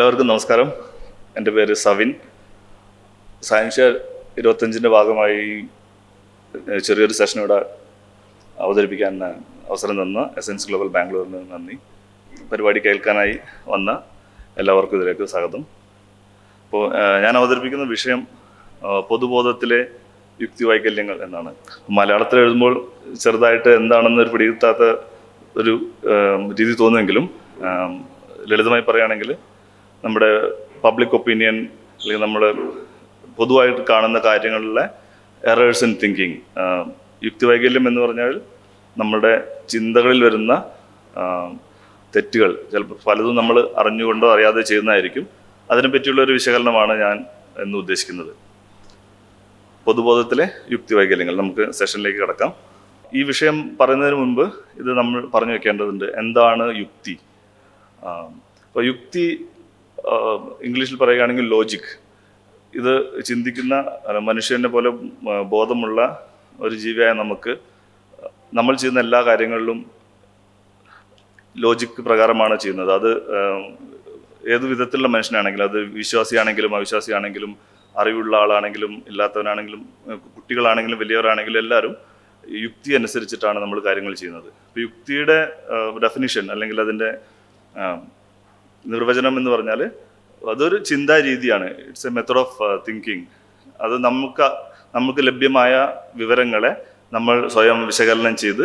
എല്ലാവർക്കും നമസ്കാരം. എൻ്റെ പേര് സവിൻ. സയൻസ് 25ൻ്റെ ഭാഗമായി ചെറിയൊരു സെഷൻ ഇവിടെ അവതരിപ്പിക്കാൻ അവസരം തന്ന എസൻസ് ഗ്ലോബൽ ബാംഗ്ലൂരിന് നന്ദി. പരിപാടി കേൾക്കാനായി വന്ന എല്ലാവർക്കും ഇതിലേക്ക് സ്വാഗതം. അപ്പോൾ ഞാൻ അവതരിപ്പിക്കുന്ന വിഷയം പൊതുബോധത്തിലെ യുക്തിവൈകല്യങ്ങൾ എന്നാണ്. മലയാളത്തിൽ എഴുതുമ്പോൾ ചെറുതായിട്ട് എന്താണെന്ന് ഒരു പിടികിട്ടാത്ത ഒരു രീതി തോന്നുമെങ്കിലും ലളിതമായി പറയുകയാണെങ്കിൽ നമ്മുടെ പബ്ലിക് ഒപ്പീനിയൻ അല്ലെങ്കിൽ നമ്മൾ പൊതുവായിട്ട് കാണുന്ന കാര്യങ്ങളിലെ എറേഴ്സ് ഇൻ തിങ്കിങ്. യുക്തിവൈകല്യം എന്ന് പറഞ്ഞാൽ നമ്മുടെ ചിന്തകളിൽ വരുന്ന തെറ്റുകൾ, ചിലപ്പോൾ പലതും നമ്മൾ അറിഞ്ഞുകൊണ്ടോ അറിയാതെ ചെയ്യുന്നതായിരിക്കും. അതിനെപ്പറ്റിയുള്ളൊരു വിശകലനമാണ് ഞാൻ എന്ന് ഉദ്ദേശിക്കുന്നത്. പൊതുബോധത്തിലെ യുക്തിവൈകല്യങ്ങൾ. നമുക്ക് സെഷനിലേക്ക് കടക്കാം. ഈ വിഷയം പറയുന്നതിന് മുൻപ് ഇത് നമ്മൾ പറഞ്ഞു വെക്കേണ്ടതുണ്ട്. എന്താണ് യുക്തി? അപ്പോൾ യുക്തി ഇംഗ്ലീഷിൽ പറയുകയാണെങ്കിൽ ലോജിക്. ഇത് ചിന്തിക്കുന്ന മനുഷ്യനെ പോലെ ബോധമുള്ള ഒരു ജീവിയായ നമുക്ക് നമ്മൾ ചെയ്യുന്ന എല്ലാ കാര്യങ്ങളിലും ലോജിക് പ്രകാരമാണ് ചെയ്യുന്നത്. അത് ഏത് വിധത്തിലുള്ള മനുഷ്യനാണെങ്കിലും, അത് വിശ്വാസിയാണെങ്കിലും അവിശ്വാസിയാണെങ്കിലും അറിവുള്ള ആളാണെങ്കിലും ഇല്ലാത്തവനാണെങ്കിലും കുട്ടികളാണെങ്കിലും വലിയവരാണെങ്കിലും എല്ലാവരും യുക്തി അനുസരിച്ചിട്ടാണ് നമ്മൾ കാര്യങ്ങൾ ചെയ്യുന്നത്. അപ്പോൾ യുക്തിയുടെ ഡെഫിനിഷൻ അല്ലെങ്കിൽ അതിൻ്റെ നിർവചനം എന്ന് പറഞ്ഞാൽ അതൊരു ചിന്താ രീതിയാണ്. It's A method of thinking. അത് നമുക്ക് ലഭ്യമായ വിവരങ്ങളെ നമ്മൾ സ്വയം വിശകലനം ചെയ്ത്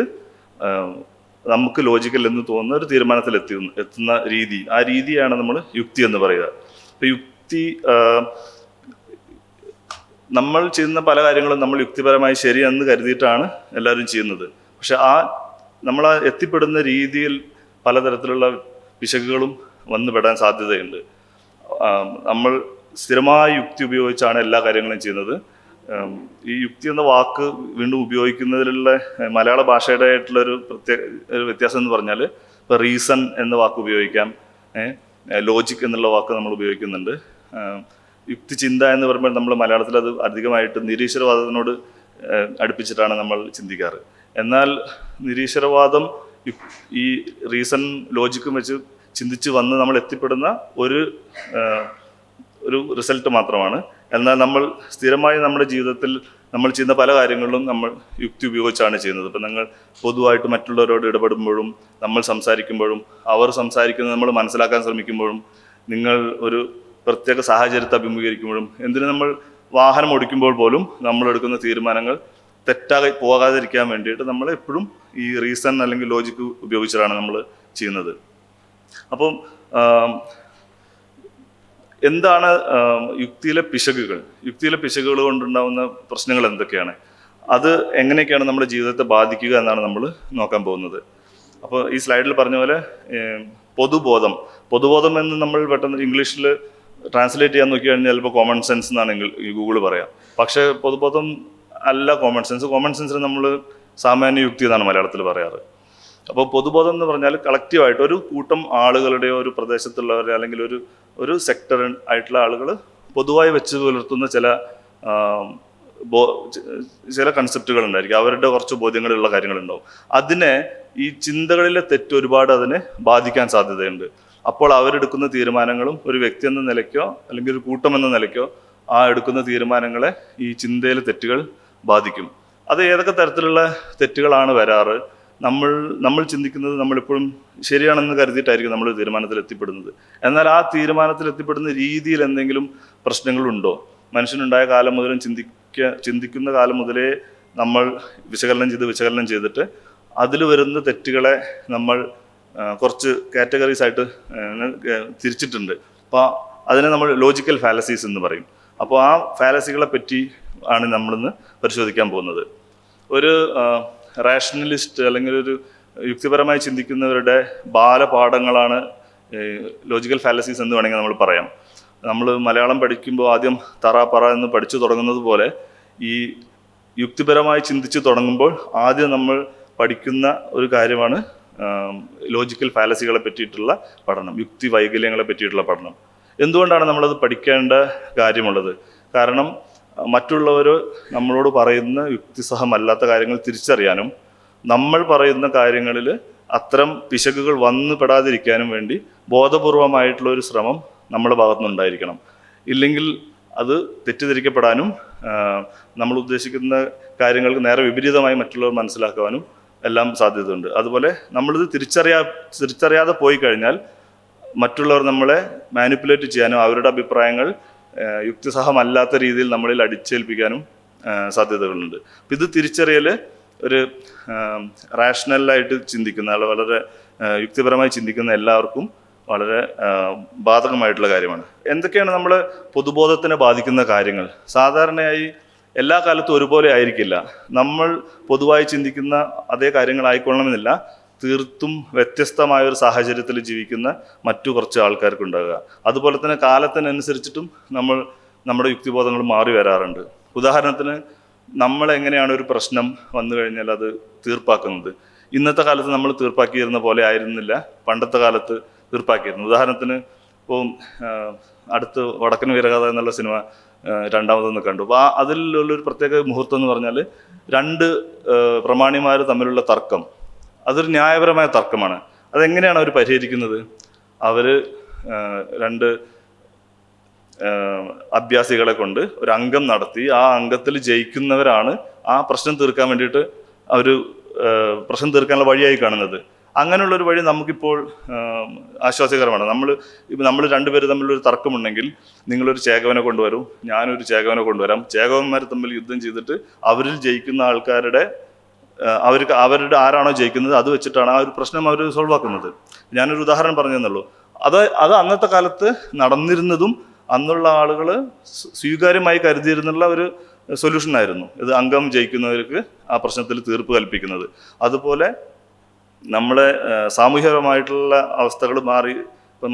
നമുക്ക് ലോജിക്കൽ എന്ന് തോന്നുന്ന ഒരു തീരുമാനത്തിൽ എത്തുന്ന രീതി, ആ രീതിയാണ് നമ്മൾ യുക്തി എന്ന് പറയുക. അപ്പോൾ യുക്തി, നമ്മൾ ചെയ്യുന്ന പല കാര്യങ്ങളും നമ്മൾ യുക്തിപരമായി ശരിയെന്ന് കരുതിയിട്ടാണ് എല്ലാവരും ചെയ്യുന്നത്. പക്ഷെ നമ്മൾ എത്തിപ്പെടുന്ന രീതിയിൽ പലതരത്തിലുള്ള പിശകുകളും വന്നുപെടാൻ സാധ്യതയുണ്ട്. നമ്മൾ സ്ഥിരമായ യുക്തി ഉപയോഗിച്ചാണ് എല്ലാ കാര്യങ്ങളും ചെയ്യുന്നത്. ഈ യുക്തി എന്ന വാക്ക് വീണ്ടും ഉപയോഗിക്കുന്നതിലുള്ള മലയാള ഭാഷയുടെ ആയിട്ടുള്ളൊരു ഒരു വ്യത്യാസം എന്ന് പറഞ്ഞാൽ, ഇപ്പോൾ റീസൺ എന്ന വാക്ക് ഉപയോഗിക്കാം, ലോജിക് എന്നുള്ള വാക്ക് നമ്മൾ ഉപയോഗിക്കുന്നുണ്ട്. യുക്തി ചിന്ത എന്ന് പറയുമ്പോൾ നമ്മൾ മലയാളത്തിൽ അത് അധികമായിട്ട് നിരീശ്വരവാദത്തിനോട് അടുപ്പിച്ചിട്ടാണ് നമ്മൾ ചിന്തിക്കാറ്. എന്നാൽ നിരീശ്വരവാദം ഈ റീസൺ ലോജിക്കും വെച്ച് ചിന്തിച്ച് വന്ന് നമ്മൾ എത്തിപ്പെടുന്ന ഒരു റിസൾട്ട് മാത്രമാണ്. എന്നാൽ നമ്മൾ സ്ഥിരമായി നമ്മുടെ ജീവിതത്തിൽ നമ്മൾ ചെയ്യുന്ന പല കാര്യങ്ങളിലും നമ്മൾ യുക്തി ഉപയോഗിച്ചാണ് ചെയ്യുന്നത്. ഇപ്പം നിങ്ങൾ പൊതുവായിട്ട് മറ്റുള്ളവരോട് ഇടപെടുമ്പോഴും, നമ്മൾ സംസാരിക്കുമ്പോഴും, അവർ സംസാരിക്കുന്നത് നമ്മൾ മനസ്സിലാക്കാൻ ശ്രമിക്കുമ്പോഴും, നിങ്ങൾ ഒരു പ്രത്യേക സാഹചര്യത്തെ അഭിമുഖീകരിക്കുമ്പോഴും, എന്തിനു നമ്മൾ വാഹനം ഓടിക്കുമ്പോൾ പോലും നമ്മളെടുക്കുന്ന തീരുമാനങ്ങൾ തെറ്റായി പോകാതിരിക്കാൻ വേണ്ടിയിട്ട് നമ്മൾ എപ്പോഴും ഈ റീസൺ അല്ലെങ്കിൽ ലോജിക്ക് ഉപയോഗിച്ചിട്ടാണ് നമ്മൾ ചെയ്യുന്നത്. അപ്പം എന്താണ് യുക്തിയിലെ പിശകുകൾ? യുക്തിയിലെ പിശകുകൾ കൊണ്ടുണ്ടാകുന്ന പ്രശ്നങ്ങൾ എന്തൊക്കെയാണ്? അത് എങ്ങനെയൊക്കെയാണ് നമ്മുടെ ജീവിതത്തെ ബാധിക്കുക എന്നാണ് നമ്മൾ നോക്കാൻ പോകുന്നത്. അപ്പോൾ ഈ സ്ലൈഡിൽ പറഞ്ഞ പോലെ പൊതുബോധം എന്ന് നമ്മൾ പെട്ടെന്ന് ഇംഗ്ലീഷിൽ ട്രാൻസ്ലേറ്റ് ചെയ്യാൻ നോക്കി കഴിഞ്ഞാൽ ചിലപ്പോൾ കോമൺ സെൻസ് എന്നാണ് ഈ ഗൂഗിൾ പറയാം. പക്ഷേ പൊതുബോധം അല്ല കോമൺ സെൻസ്. കോമൺ സെൻസിന് നമ്മൾ സാമാന്യ യുക്തി എന്നാണ് മലയാളത്തിൽ പറയാറ്. അപ്പോൾ പൊതുബോധം എന്ന് പറഞ്ഞാൽ കളക്റ്റീവായിട്ട് ഒരു കൂട്ടം ആളുകളുടെയോ ഒരു പ്രദേശത്തുള്ളവരെ അല്ലെങ്കിൽ ഒരു സെക്ടർ ആയിട്ടുള്ള ആളുകൾ പൊതുവായി വെച്ച് പുലർത്തുന്ന ചില കൺസെപ്റ്റുകൾ ഉണ്ടായിരിക്കും. അവരുടെ കുറച്ച് ബോധ്യങ്ങളുള്ള കാര്യങ്ങളുണ്ടാവും. അതിനെ ഈ ചിന്തകളിലെ തെറ്റ് ഒരുപാട് അതിനെ ബാധിക്കാൻ സാധ്യതയുണ്ട്. അപ്പോൾ അവരെടുക്കുന്ന തീരുമാനങ്ങളും ഒരു വ്യക്തി എന്ന നിലയ്ക്കോ അല്ലെങ്കിൽ ഒരു കൂട്ടം എന്ന നിലയ്ക്കോ എടുക്കുന്ന തീരുമാനങ്ങളെ ഈ ചിന്തയിലെ തെറ്റുകൾ ബാധിക്കും. അത് ഏതൊക്കെ തരത്തിലുള്ള തെറ്റുകളാണ് വരാറ്? നമ്മൾ ചിന്തിക്കുന്നത് നമ്മളെപ്പോഴും ശരിയാണെന്ന് കരുതിയിട്ടായിരിക്കും നമ്മൾ തീരുമാനത്തിൽ എത്തിപ്പെടുന്നത്. എന്നാൽ ആ തീരുമാനത്തിൽ എത്തിപ്പെടുന്ന രീതിയിൽ എന്തെങ്കിലും പ്രശ്നങ്ങളുണ്ടോ? മനുഷ്യനുണ്ടായ കാലം മുതലും ചിന്തിക്കുന്ന കാലം മുതലേ നമ്മൾ വിശകലനം ചെയ്തിട്ട് അതിൽ വരുന്ന തെറ്റുകളെ നമ്മൾ കുറച്ച് കാറ്റഗറീസ് ആയിട്ട് തിരിച്ചിട്ടുണ്ട്. അപ്പോൾ അതിനെ നമ്മൾ ലോജിക്കൽ ഫാലസീസ് എന്ന് പറയും. അപ്പോൾ ആ ഫാലസികളെ പറ്റി ആണ് നമ്മളിന്ന് പരിശോധിക്കാൻ പോകുന്നത്. ഒരു റാഷണലിസ്റ്റ് അല്ലെങ്കിൽ ഒരു യുക്തിപരമായി ചിന്തിക്കുന്നവരുടെ ബാലപാഠങ്ങളാണ് ലോജിക്കൽ ഫാലസീസ് എന്ന് വേണമെങ്കിൽ നമ്മൾ പറയാം. നമ്മൾ മലയാളം പഠിക്കുമ്പോൾ ആദ്യം തറ പറ എന്ന് പഠിച്ചു തുടങ്ങുന്നത് പോലെ ഈ യുക്തിപരമായി ചിന്തിച്ച് തുടങ്ങുമ്പോൾ ആദ്യം നമ്മൾ പഠിക്കുന്ന ഒരു കാര്യമാണ് ലോജിക്കൽ ഫാലസികളെ പറ്റിയിട്ടുള്ള പഠനം, യുക്തി വൈകല്യങ്ങളെ പറ്റിയിട്ടുള്ള പഠനം. എന്തുകൊണ്ടാണ് നമ്മളത് പഠിക്കേണ്ട കാര്യമുള്ളത്? കാരണം മറ്റുള്ളവർ നമ്മളോട് പറയുന്ന യുക്തിസഹമല്ലാത്ത കാര്യങ്ങൾ തിരിച്ചറിയാനും നമ്മൾ പറയുന്ന കാര്യങ്ങളിൽ അത്തരം പിശകുകൾ വന്നു പെടാതിരിക്കാനും വേണ്ടി ബോധപൂർവമായിട്ടുള്ള ഒരു ശ്രമം നമ്മുടെ ഭാഗത്തുനിന്നുണ്ടായിരിക്കണം. ഇല്ലെങ്കിൽ അത് തെറ്റിദ്ധരിക്കപ്പെടാനും നമ്മൾ ഉദ്ദേശിക്കുന്ന കാര്യങ്ങൾക്ക് നേരെ വിപരീതമായി മറ്റുള്ളവർ മനസ്സിലാക്കുവാനും എല്ലാം സാധ്യതയുണ്ട്. അതുപോലെ നമ്മളിത് തിരിച്ചറിയാതെ പോയി കഴിഞ്ഞാൽ മറ്റുള്ളവർ നമ്മളെ മാനിപ്പുലേറ്റ് ചെയ്യാനും അവരുടെ അഭിപ്രായങ്ങൾ യുക്തിസഹമല്ലാത്ത രീതിയിൽ നമ്മളിൽ അടിച്ചേൽപ്പിക്കാനും സാധ്യതകളുണ്ട്. അപ്പം ഇത് തിരിച്ചറിയൽ ഒരു റാഷണലായിട്ട് ചിന്തിക്കുന്ന, വളരെ യുക്തിപരമായി ചിന്തിക്കുന്ന എല്ലാവർക്കും വളരെ ബാധകമായിട്ടുള്ള കാര്യമാണ്. എന്തൊക്കെയാണ് നമ്മളെ പൊതുബോധത്തിനെ ബാധിക്കുന്ന കാര്യങ്ങൾ? സാധാരണയായി എല്ലാ കാലത്തും ഒരുപോലെ ആയിരിക്കില്ല. നമ്മൾ പൊതുവായി ചിന്തിക്കുന്ന അതേ കാര്യങ്ങളായിക്കൊള്ളണമെന്നില്ല. തീർത്തും വ്യത്യസ്തമായ ഒരു സാഹചര്യത്തിൽ ജീവിക്കുന്ന മറ്റു കുറച്ച് ആൾക്കാർക്കുണ്ടാകുക. അതുപോലെ തന്നെ കാലത്തിനനുസരിച്ചിട്ടും നമ്മുടെ യുക്തിബോധങ്ങൾ മാറി വരാറുണ്ട്. ഉദാഹരണത്തിന്, നമ്മളെങ്ങനെയാണ് ഒരു പ്രശ്നം വന്നു കഴിഞ്ഞാൽ അത് തീർപ്പാക്കുന്നത്? ഇന്നത്തെ കാലത്ത് നമ്മൾ തീർപ്പാക്കിയിരുന്ന പോലെ ആയിരുന്നില്ല പണ്ടത്തെ കാലത്ത് തീർപ്പാക്കിയിരുന്നു. ഉദാഹരണത്തിന്, ഇപ്പോൾ അടുത്ത് വടക്കൻ വീരകഥ എന്നുള്ള സിനിമ രണ്ടാമതൊന്ന് കണ്ടു. അപ്പോൾ അതിലുള്ളൊരു പ്രത്യേക മുഹൂർത്തം എന്ന് പറഞ്ഞാൽ, രണ്ട് പ്രമാണിമാർ തമ്മിലുള്ള തർക്കം, അതൊരു ന്യായപരമായ തർക്കമാണ്. അതെങ്ങനെയാണ് അവർ പരിഹരിക്കുന്നത്? അവർ രണ്ട് അഭ്യാസികളെ കൊണ്ട് ഒരു അംഗം നടത്തി ആ അംഗത്തിൽ ജയിക്കുന്നവരാണ് ആ പ്രശ്നം തീർക്കാൻ വേണ്ടിയിട്ട് അവർ പ്രശ്നം തീർക്കാനുള്ള വഴിയായി കാണുന്നത്. അങ്ങനെയുള്ളൊരു വഴി നമുക്കിപ്പോൾ ആശ്വാസകരമാണ്. നമ്മൾ രണ്ടുപേര് തമ്മിലൊരു തർക്കമുണ്ടെങ്കിൽ നിങ്ങളൊരു ചേകവനെ കൊണ്ടുവരും, ഞാനൊരു ചേകവനെ കൊണ്ടുവരാം. ചേകവന്മാർ തമ്മിൽ യുദ്ധം ചെയ്തിട്ട് അവരിൽ ജയിക്കുന്ന അവരുടെ ആരാണോ ജയിക്കുന്നത് അത് വെച്ചിട്ടാണ് ആ ഒരു പ്രശ്നം അവർ സോൾവ് ആക്കുന്നത്. ഞാനൊരു ഉദാഹരണം പറഞ്ഞു തന്നുള്ളൂ. അത് അന്നത്തെ കാലത്ത് നടന്നിരുന്നതും അന്നുള്ള ആളുകൾ സ്വീകാര്യമായി കരുതിയിരുന്നുള്ള ഒരു സൊല്യൂഷനായിരുന്നു. ഇത് അംഗം ജയിക്കുന്നവർക്ക് ആ പ്രശ്നത്തിൽ തീർപ്പ് കൽപ്പിക്കുന്നത്. അതുപോലെ നമ്മളെ സാമൂഹികപരമായിട്ടുള്ള അവസ്ഥകൾ മാറി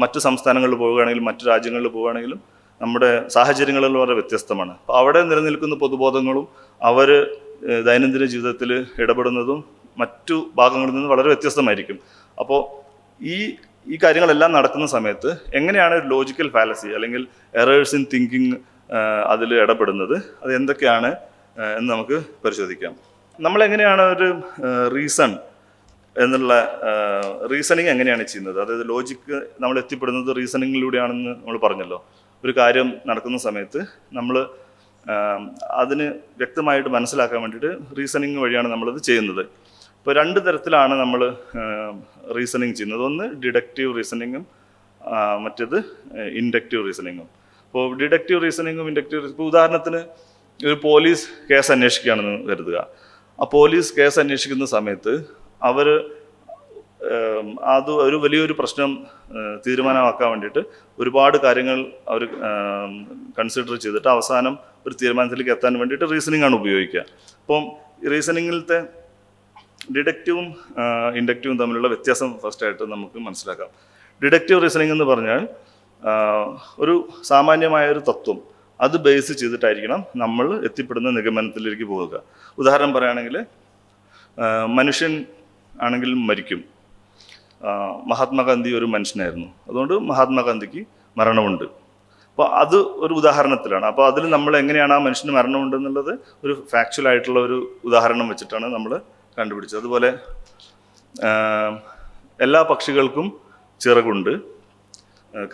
മറ്റു സംസ്ഥാനങ്ങളിൽ പോവുകയാണെങ്കിലും മറ്റു രാജ്യങ്ങളിൽ പോവുകയാണെങ്കിലും നമ്മുടെ സാഹചര്യങ്ങളിൽ വളരെ വ്യത്യസ്തമാണ്. അപ്പോൾ അവിടെ നിലനിൽക്കുന്ന പൊതുബോധങ്ങളും അവർ ദൈനംദിന ജീവിതത്തിൽ ഇടപെടുന്നതും മറ്റു ഭാഗങ്ങളിൽ നിന്ന് വളരെ വ്യത്യസ്തമായിരിക്കും. അപ്പോൾ ഈ കാര്യങ്ങളെല്ലാം നടക്കുന്ന സമയത്ത് എങ്ങനെയാണ് ഒരു ലോജിക്കൽ ഫാലസി അല്ലെങ്കിൽ എറേഴ്സ് ഇൻ തിങ്കിങ് അതിൽ ഇടപെടുന്നത്, അത് എന്തൊക്കെയാണ് എന്ന് നമുക്ക് പരിശോധിക്കാം. നമ്മളെങ്ങനെയാണ് ഒരു റീസണിങ് എങ്ങനെയാണ് ചെയ്യുന്നത്? അതായത് ലോജിക്ക് നമ്മൾ എത്തിപ്പെടുന്നത് റീസണിങ്ങിലൂടെയാണെന്ന് നമ്മൾ പറഞ്ഞല്ലോ. ഒരു കാര്യം നടക്കുന്ന സമയത്ത് നമ്മൾ അതിന് വ്യക്തമായിട്ട് മനസ്സിലാക്കാൻ വേണ്ടിയിട്ട് റീസണിങ് വഴിയാണ് നമ്മളത് ചെയ്യുന്നത്. ഇപ്പോൾ രണ്ട് തരത്തിലാണ് നമ്മൾ റീസണിങ് ചെയ്യുന്നത്. ഒന്ന് ഡിഡക്റ്റീവ് റീസണിങ്ങും മറ്റേത് ഇൻഡക്റ്റീവ് റീസണിങ്ങും. ഇപ്പോൾ ഡിഡക്റ്റീവ് റീസണിങ്ങും ഇപ്പോൾ ഉദാഹരണത്തിന് ഒരു പോലീസ് കേസ് അന്വേഷിക്കുകയാണെന്ന് കരുതുക. ആ പോലീസ് കേസ് അന്വേഷിക്കുന്ന സമയത്ത് അത് ഒരു വലിയൊരു പ്രശ്നം തീരുമാനമാക്കാൻ വേണ്ടിയിട്ട് ഒരുപാട് കാര്യങ്ങൾ അവർ കൺസിഡർ ചെയ്തിട്ട് അവസാനം ഒരു തീരുമാനത്തിലേക്ക് എത്താൻ വേണ്ടിയിട്ട് റീസണിങ് ആണ് ഉപയോഗിക്കുക. അപ്പം റീസണിങ്ങിലത്തെ ഡിഡക്റ്റീവും ഇൻഡക്റ്റീവും തമ്മിലുള്ള വ്യത്യാസം ഫസ്റ്റായിട്ട് നമുക്ക് മനസ്സിലാക്കാം. ഡിഡക്റ്റീവ് റീസണിങ് എന്ന് പറഞ്ഞാൽ ഒരു സാമാന്യമായ ഒരു തത്വം അത് ബേസ് ചെയ്തിട്ടായിരിക്കണം നമ്മൾ എത്തിപ്പെടുന്ന നിഗമനത്തിലേക്ക് പോവുക. ഉദാഹരണം പറയുകയാണെങ്കിൽ, മനുഷ്യൻ ആണെങ്കിൽ മരിക്കും. മഹാത്മാഗാന്ധി ഒരു മനുഷ്യനായിരുന്നു, അതുകൊണ്ട് മഹാത്മാഗാന്ധിക്ക് മരണമുണ്ട്. അപ്പോൾ അത് ഒരു ഉദാഹരണത്തിലാണ്. അപ്പോൾ അതിൽ നമ്മൾ എങ്ങനെയാണ് ആ മനുഷ്യന് മരണമുണ്ട് എന്നുള്ളത് ഒരു ഫാക്ച്വൽ ആയിട്ടുള്ള ഒരു ഉദാഹരണം വെച്ചിട്ടാണ് നമ്മൾ കണ്ടുപിടിച്ചത്. അതുപോലെ എല്ലാ പക്ഷികൾക്കും ചിറകുണ്ട്.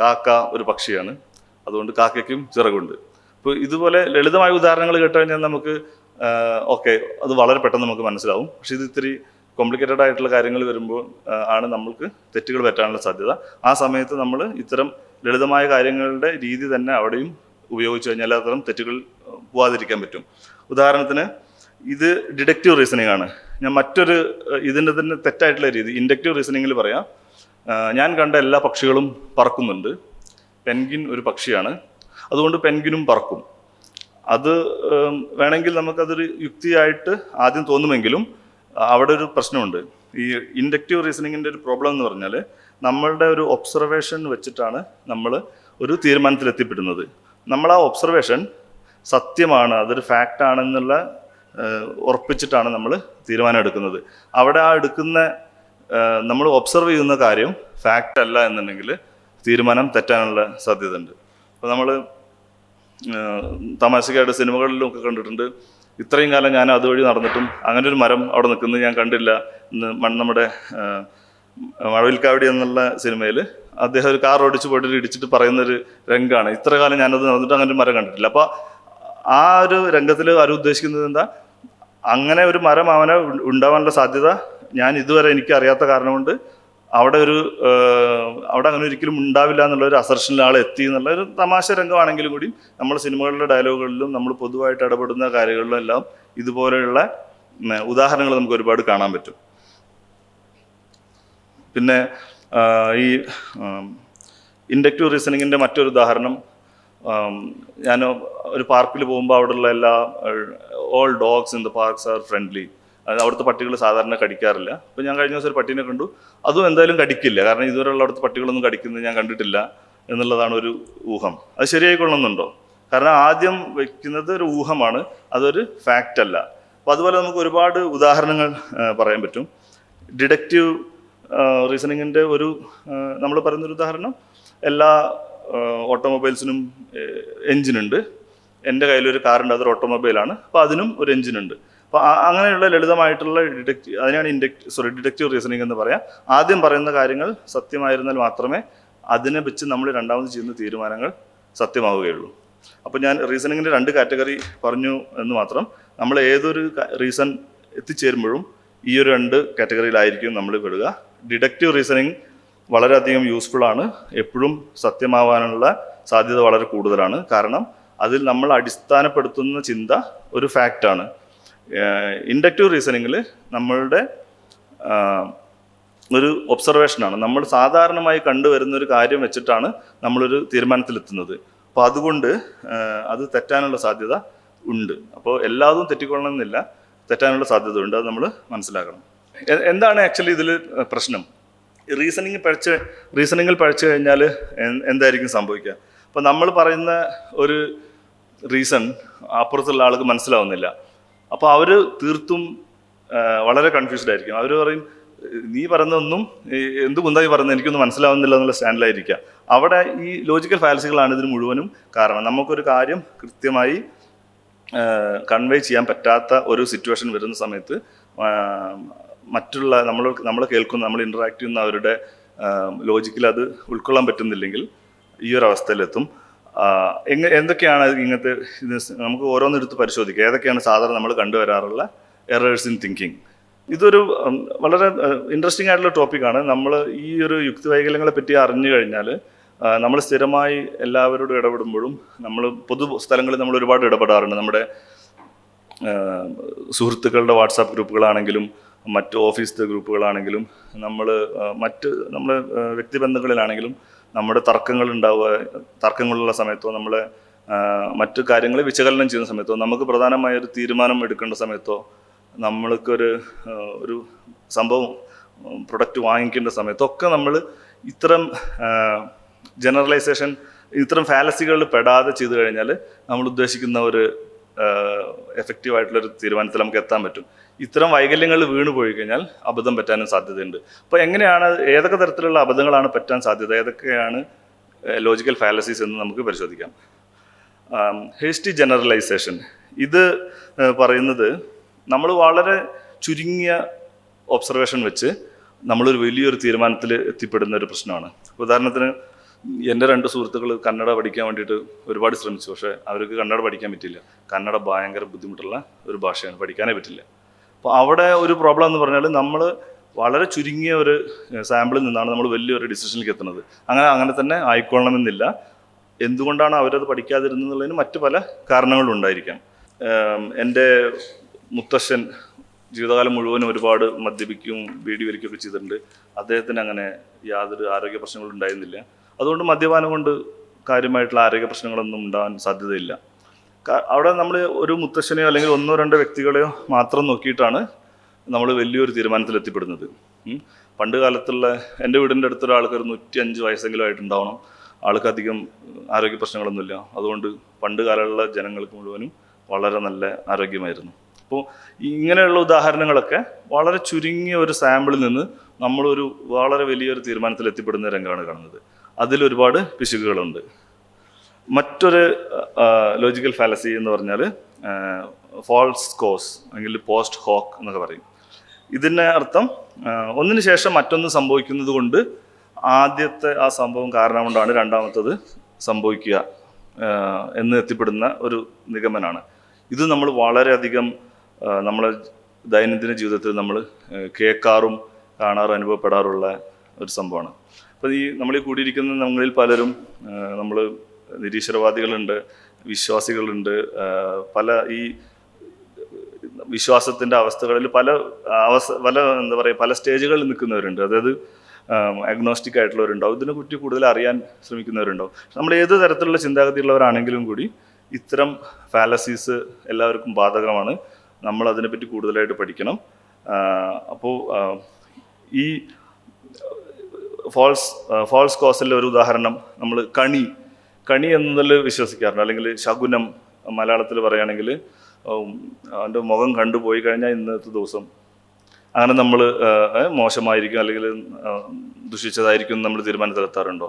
കാക്ക ഒരു പക്ഷിയാണ്, അതുകൊണ്ട് കാക്കയ്ക്കും ചിറകുണ്ട്. ഇപ്പോൾ ഇതുപോലെ ലളിതമായ ഉദാഹരണങ്ങൾ കേട്ട് കഴിഞ്ഞാൽ നമുക്ക് ഓക്കെ, അത് വളരെ പെട്ടെന്ന് നമുക്ക് മനസ്സിലാവും. പക്ഷെ ഇത് ഇത്തിരി കോംപ്ലിക്കേറ്റഡ് ആയിട്ടുള്ള കാര്യങ്ങൾ വരുമ്പോൾ ആണ് നമ്മൾക്ക് തെറ്റുകൾ പറ്റാനുള്ള സാധ്യത. ആ സമയത്ത് നമ്മൾ ഇത്തരം ലളിതമായ കാര്യങ്ങളുടെ രീതി തന്നെ അവിടെയും ഉപയോഗിച്ച് കഴിഞ്ഞാൽ അത്തരം തെറ്റുകൾ പോവാതിരിക്കാൻ പറ്റും. ഉദാഹരണത്തിന്, ഇത് ഡിഡക്റ്റീവ് റീസണിങ് ആണ്. ഞാൻ മറ്റൊരു ഇതിൻ്റെ തന്നെ തെറ്റായിട്ടുള്ള രീതി ഇൻഡക്റ്റീവ് റീസണിങ്ങിൽ പറയാം. ഞാൻ കണ്ട എല്ലാ പക്ഷികളും പറക്കുന്നുണ്ട്. പെൻഗിൻ ഒരു പക്ഷിയാണ്, അതുകൊണ്ട് പെൻഗിനും പറക്കും. അത് വേണമെങ്കിൽ നമുക്കതൊരു യുക്തിയായിട്ട് ആദ്യം തോന്നുമെങ്കിലും അവിടെ ഒരു പ്രശ്നമുണ്ട്. ഈ ഇൻഡക്റ്റീവ് റീസണിങ്ങിൻ്റെ ഒരു പ്രോബ്ലം എന്ന് പറഞ്ഞാൽ, നമ്മളുടെ ഒരു ഒബ്സർവേഷൻ വെച്ചിട്ടാണ് നമ്മൾ ഒരു തീരുമാനത്തിൽ എത്തിപ്പെടുന്നത്. നമ്മൾ ആ ഒബ്സർവേഷൻ സത്യമാണ്, അതൊരു ഫാക്റ്റ് ആണെന്നുള്ള ഉറപ്പിച്ചിട്ടാണ് നമ്മൾ തീരുമാനം എടുക്കുന്നത്. അവിടെ ആ നമ്മൾ ഒബ്സർവ് ചെയ്യുന്ന കാര്യം ഫാക്റ്റ് അല്ല എന്നുണ്ടെങ്കിൽ തീരുമാനം തെറ്റാനുള്ള സാധ്യത ഉണ്ട്. അപ്പോൾ നമ്മൾ തമാശക്കായിട്ട് സിനിമകളിലും ഒക്കെ കണ്ടിട്ടുണ്ട്, ഇത്രയും കാലം ഞാൻ അതുവഴി നടന്നിട്ടും അങ്ങനെ ഒരു മരം അവിടെ നിൽക്കുന്നത് ഞാൻ കണ്ടില്ല എന്ന്. നമ്മുടെ മഴവിൽക്കാവടി എന്നുള്ള സിനിമയിൽ അദ്ദേഹം ഒരു കാർ ഓടിച്ച് പോയിട്ട് ഇടിച്ചിട്ട് പറയുന്നൊരു രംഗമാണ്. ഇത്ര കാലം ഞാനത് നടന്നിട്ട് അങ്ങനെ ഒരു മരം കണ്ടിട്ടില്ല. അപ്പോൾ ആ ഒരു രംഗത്തിൽ ആരും ഉദ്ദേശിക്കുന്നത് എന്താ, അങ്ങനെ ഒരു മരം അവനെ ഉണ്ടാവാനുള്ള സാധ്യത ഞാൻ ഇതുവരെ എനിക്ക് അറിയാത്ത കാരണം കൊണ്ട് അവിടെ അങ്ങനെ ഒരിക്കലും ഉണ്ടാവില്ല എന്നുള്ള ഒരു അസർഷനിൽ ആൾ എത്തി എന്നുള്ള ഒരു തമാശ രംഗമാണെങ്കിലും കൂടി നമ്മൾ സിനിമകളിലെ ഡയലോഗുകളിലും നമ്മൾ പൊതുവായിട്ട് ഇടപെടുന്ന കാര്യങ്ങളിലും എല്ലാം ഇതുപോലെയുള്ള ഉദാഹരണങ്ങൾ നമുക്ക് ഒരുപാട് കാണാൻ പറ്റും. പിന്നെ ഈ ഇൻഡക്റ്റീവ് റീസണിങ്ങിൻ്റെ മറ്റൊരു ഉദാഹരണം, ഞാൻ ഒരു പാർക്കിൽ പോകുമ്പോൾ അവിടെയുള്ള all dogs in the parks are friendly. അവിടുത്തെ പട്ടികൾ സാധാരണ കടിക്കാറില്ല. അപ്പോൾ ഞാൻ കഴിഞ്ഞ ദിവസം ഒരു പട്ടീനെ കണ്ടു, അതും എന്തായാലും കടിക്കില്ല, കാരണം ഇതുവരെയുള്ള അവിടുത്തെ പട്ടികളൊന്നും കടിക്കുന്നത് ഞാൻ കണ്ടിട്ടില്ല എന്നുള്ളതാണ് ഒരു ഊഹം. അത് ശരിയായിക്കൊള്ളുന്നുണ്ടോ? കാരണം ആദ്യം വയ്ക്കുന്നത് ഒരു ഊഹമാണ്, അതൊരു ഫാക്റ്റ് അല്ല. അപ്പോൾ അതുപോലെ നമുക്ക് ഒരുപാട് ഉദാഹരണങ്ങൾ പറയാൻ പറ്റും. ഡിഡക്റ്റീവ് റീസണിങ്ങിൻ്റെ നമ്മൾ പറയുന്നൊരു ഉദാഹരണം, എല്ലാ ഓട്ടോമൊബൈൽസിനും എൻജിനുണ്ട്. എൻ്റെ കയ്യിലൊരു കാറുണ്ട്, അതൊരു ഓട്ടോമൊബൈലാണ്, അപ്പോൾ അതിനും ഒരു എൻജിനുണ്ട്. അപ്പോൾ അങ്ങനെയുള്ള ലളിതമായിട്ടുള്ള അതിനാണ് ഡിഡക്റ്റീവ് റീസണിങ് എന്ന് പറയാം. ആദ്യം പറയുന്ന കാര്യങ്ങൾ സത്യമായിരുന്നാൽ മാത്രമേ അതിനെ വെച്ച് നമ്മൾ രണ്ടാമത് ചെയ്യുന്ന തീരുമാനങ്ങൾ സത്യമാവുകയുള്ളൂ. അപ്പോൾ ഞാൻ റീസണിങ്ങിൻ്റെ 2 കാറ്റഗറി പറഞ്ഞു എന്ന് മാത്രം. നമ്മൾ ഏതൊരു റീസൺ എത്തിച്ചേരുമ്പോഴും ഈ ഒരു 2 കാറ്റഗറിയിലായിരിക്കും നമ്മൾ പെടുക. ഡിഡക്റ്റീവ് റീസണിങ് വളരെയധികം യൂസ്ഫുൾ ആണ്, എപ്പോഴും സത്യമാവാനുള്ള സാധ്യത വളരെ കൂടുതലാണ്. കാരണം അതിൽ നമ്മൾ അടിസ്ഥാനപ്പെടുത്തുന്ന ചിന്ത ഒരു ഫാക്റ്റാണ്. ഇൻഡക്റ്റീവ് റീസണിങ്ങിൽ നമ്മളുടെ ഒരു ഒബ്സർവേഷനാണ്, നമ്മൾ സാധാരണമായി കണ്ടുവരുന്ന ഒരു കാര്യം വെച്ചിട്ടാണ് നമ്മളൊരു തീരുമാനത്തിലെത്തുന്നത്. അപ്പോൾ അതുകൊണ്ട് അത് തെറ്റാനുള്ള സാധ്യത ഉണ്ട്. അപ്പോൾ എല്ലാതും തെറ്റിക്കൊള്ളണമെന്നില്ല, തെറ്റാനുള്ള സാധ്യത ഉണ്ട്, അത് നമ്മൾ മനസ്സിലാക്കണം. എന്താണ് ആക്ച്വലി ഇതിൽ പ്രശ്നം? റീസണിങ്ങിൽ പഴച്ചു കഴിഞ്ഞാൽ എന്തായിരിക്കും സംഭവിക്കുക? അപ്പോൾ നമ്മൾ പറയുന്ന ഒരു റീസൺ അപ്പുറത്തുള്ള ആൾക്ക് മനസ്സിലാവുന്നില്ല. അപ്പോൾ അവർ തീർത്തും വളരെ കൺഫ്യൂസ്ഡ് ആയിരിക്കും. അവർ പറയും, നീ പറയുന്നതൊന്നും എന്ത് കുന്തായി പറയുന്നത് എനിക്കൊന്നും മനസ്സിലാവുന്നില്ല എന്നുള്ള സ്റ്റാൻഡിലായിരിക്കുക. അവിടെ ഈ ലോജിക്കൽ ഫാലസികളാണ് ഇതിന് മുഴുവനും കാരണം. നമുക്കൊരു കാര്യം കൃത്യമായി കൺവേ ചെയ്യാൻ പറ്റാത്ത ഒരു സിറ്റുവേഷൻ വരുന്ന സമയത്ത് മറ്റുള്ള നമ്മൾ കേൾക്കുന്ന, നമ്മൾ ഇൻറ്ററാക്ട് ചെയ്യുന്ന അവരുടെ ലോജിക്കിൽ അത് ഉൾക്കൊള്ളാൻ പറ്റുന്നില്ലെങ്കിൽ ഈ ഒരു അവസ്ഥയിലെത്തും. എന്തൊക്കെയാണ് ഇങ്ങനത്തെ നമുക്ക് ഓരോന്നെടുത്ത് പരിശോധിക്കുക, ഏതൊക്കെയാണ് സാധാരണ നമ്മൾ കണ്ടുവരാറുള്ള എറേഴ്സ് ഇൻ തിങ്കിങ്. ഇതൊരു വളരെ ഇൻട്രസ്റ്റിംഗ് ആയിട്ടുള്ള ടോപ്പിക്കാണ്. നമ്മൾ ഈ ഒരു യുക്തിവൈകല്യങ്ങളെ പറ്റി അറിഞ്ഞു കഴിഞ്ഞാൽ നമ്മൾ സ്ഥിരമായി എല്ലാവരോടും ഇടപെടുമ്പോഴും നമ്മൾ പൊതു സ്ഥലങ്ങളിൽ നമ്മൾ ഒരുപാട് ഇടപെടാറുണ്ട്. നമ്മുടെ സുഹൃത്തുക്കളുടെ വാട്സാപ്പ് ഗ്രൂപ്പുകളാണെങ്കിലും മറ്റ് ഓഫീസ് ഗ്രൂപ്പുകളാണെങ്കിലും നമ്മൾ വ്യക്തിബന്ധങ്ങളിലാണെങ്കിലും നമ്മുടെ തർക്കങ്ങളുള്ള സമയത്തോ നമ്മളെ മറ്റു കാര്യങ്ങൾ വിശകലനം ചെയ്യുന്ന സമയത്തോ നമുക്ക് പ്രധാനമായ ഒരു തീരുമാനം എടുക്കേണ്ട സമയത്തോ നമ്മൾക്കൊരു സംഭവം പ്രൊഡക്റ്റ് വാങ്ങിക്കേണ്ട സമയത്തൊക്കെ നമ്മൾ ഇത്തരം ജനറലൈസേഷൻ, ഇത്തരം ഫാലസികളിൽ പെടാതെ ചെയ്തു കഴിഞ്ഞാൽ നമ്മൾ ഉദ്ദേശിക്കുന്ന ഒരു എഫക്റ്റീവായിട്ടുള്ളൊരു തീരുമാനത്തിൽ നമുക്ക് എത്താൻ പറ്റും. ഇത്തരം വൈകല്യങ്ങളിൽ വീണ് പോയി കഴിഞ്ഞാൽ അബദ്ധം പറ്റാനും സാധ്യതയുണ്ട്. അപ്പോൾ ഏതൊക്കെ തരത്തിലുള്ള അബദ്ധങ്ങളാണ് പറ്റാൻ സാധ്യത, ഏതൊക്കെയാണ് ലോജിക്കൽ ഫാലസീസ് എന്ന് നമുക്ക് പരിശോധിക്കാം. ഹേസ്റ്റി ജനറലൈസേഷൻ, ഇത് പറയുന്നത് നമ്മൾ വളരെ ചുരുങ്ങിയ ഒബ്സർവേഷൻ വെച്ച് നമ്മളൊരു വലിയൊരു തീരുമാനത്തിൽ എത്തിപ്പെടുന്ന ഒരു പ്രശ്നമാണ്. ഉദാഹരണത്തിന്, എൻ്റെ 2 സുഹൃത്തുക്കൾ കന്നഡ പഠിക്കാൻ വേണ്ടിയിട്ട് ഒരുപാട് ശ്രമിച്ചു, പക്ഷേ അവർക്ക് കന്നഡ പഠിക്കാൻ പറ്റില്ല. കന്നഡ ഭയങ്കര ബുദ്ധിമുട്ടുള്ള ഒരു ഭാഷയാണ്, പഠിക്കാനേ പറ്റില്ല. അപ്പോൾ അവിടെ ഒരു പ്രോബ്ലം എന്ന് പറഞ്ഞാൽ നമ്മൾ വളരെ ചുരുങ്ങിയ ഒരു സാമ്പിളിൽ നിന്നാണ് നമ്മൾ വലിയൊരു ഡിസിഷനിലേക്ക് എത്തുന്നത്. അങ്ങനെ തന്നെ ആയിക്കൊള്ളണമെന്നില്ല. എന്തുകൊണ്ടാണ് അവരത് പഠിക്കാതിരുന്നതിന് മറ്റു പല കാരണങ്ങളുണ്ടായിരിക്കാം. എൻ്റെ മുത്തശ്ശൻ ജീവിതകാലം മുഴുവനും ഒരുപാട് മദ്യപിക്കുകയും ബീഡി വലിക്കുകയൊക്കെ ചെയ്തിട്ടുണ്ട്. അദ്ദേഹത്തിന് അങ്ങനെ യാതൊരു ആരോഗ്യ പ്രശ്നങ്ങളും ഉണ്ടായിരുന്നില്ല. അതുകൊണ്ട് മദ്യപാനം കൊണ്ട് കാര്യമായിട്ടുള്ള ആരോഗ്യ പ്രശ്നങ്ങളൊന്നും ഉണ്ടാകാൻ സാധ്യതയില്ല. അവിടെ നമ്മൾ ഒരു മുത്തശ്ശനെയോ അല്ലെങ്കിൽ 1-2 വ്യക്തികളെയോ മാത്രം നോക്കിയിട്ടാണ് നമ്മൾ വലിയൊരു തീരുമാനത്തിൽ എത്തിപ്പെടുന്നത്. പണ്ട് കാലത്തുള്ള എൻ്റെ വീടിൻ്റെ അടുത്തൊരാൾക്ക് ഒരു 105 വയസ്സെങ്കിലും ആയിട്ടുണ്ടാവണം. ആൾക്ക് അധികം ആരോഗ്യ പ്രശ്നങ്ങളൊന്നുമില്ല. അതുകൊണ്ട് പണ്ട് കാലമുള്ള ജനങ്ങൾക്ക് മുഴുവനും വളരെ നല്ല ആരോഗ്യമായിരുന്നു. അപ്പോൾ ഇങ്ങനെയുള്ള ഉദാഹരണങ്ങളൊക്കെ വളരെ ചുരുങ്ങിയ ഒരു സാമ്പിളിൽ നിന്ന് നമ്മളൊരു വളരെ വലിയൊരു തീരുമാനത്തിൽ എത്തിപ്പെടുന്ന രംഗമാണ് കാണുന്നത്. അതിലൊരുപാട് പിശകുകളുണ്ട്. മറ്റൊരു ലോജിക്കൽ ഫാലസി എന്ന് പറഞ്ഞാൽ ഫോൾസ് കോസ് അല്ലെങ്കിൽ പോസ്റ്റ് ഹോക്ക് എന്നൊക്കെ പറയും. ഇതിൻ്റെ അർത്ഥം ഒന്നിനു ശേഷം മറ്റൊന്ന് സംഭവിക്കുന്നത് കൊണ്ട് ആദ്യത്തെ ആ സംഭവം കാരണം കൊണ്ടാണ് രണ്ടാമത്തത് സംഭവിക്കുക എന്ന് എത്തിപ്പെടുന്ന ഒരു നിഗമനമാണ്. ഇത് നമ്മൾ വളരെയധികം നമ്മളെ ദൈനംദിന ജീവിതത്തിൽ നമ്മൾ കേൾക്കാറും കാണാറും അനുഭവപ്പെടാറുള്ള ഒരു സംഭവമാണ്. അപ്പോൾ നമ്മൾ കൂടിയിരിക്കുന്ന നമ്മളിൽ പലരും നമ്മൾ നിരീശ്വരവാദികളുണ്ട്, വിശ്വാസികളുണ്ട്, പല ഈ വിശ്വാസത്തിൻ്റെ അവസ്ഥകളിൽ പല എന്താ പറയുക, പല സ്റ്റേജുകളിൽ നിൽക്കുന്നവരുണ്ട്. അതായത് അഗ്നോസ്റ്റിക് ആയിട്ടുള്ളവരുണ്ടാവും, ഇതിനെക്കുറിച്ച് കൂടുതൽ അറിയാൻ ശ്രമിക്കുന്നവരുണ്ടാവും. നമ്മൾ ഏത് തരത്തിലുള്ള ചിന്താഗതിയുള്ളവരാണെങ്കിലും കൂടി ഇത്തരം ഫാലസീസ് എല്ലാവർക്കും ബാധകമാണ്. നമ്മൾ അതിനെപ്പറ്റി കൂടുതലായിട്ട് പഠിക്കണം. അപ്പോൾ ഈ ഫോൾസ് കോസിലെ ഒരു ഉദാഹരണം, നമ്മൾ കണി എന്നതിൽ വിശ്വസിക്കാറുണ്ട്. അല്ലെങ്കിൽ ശകുനം മലയാളത്തിൽ പറയുകയാണെങ്കിൽ അവൻ്റെ മുഖം കണ്ടുപോയി കഴിഞ്ഞാൽ ഇന്നത്തെ ദിവസം അങ്ങനെ നമ്മൾ മോശമായിരിക്കും അല്ലെങ്കിൽ ദുഷിച്ചതായിരിക്കും നമ്മൾ തീരുമാനത്തിലെത്താറുണ്ടോ?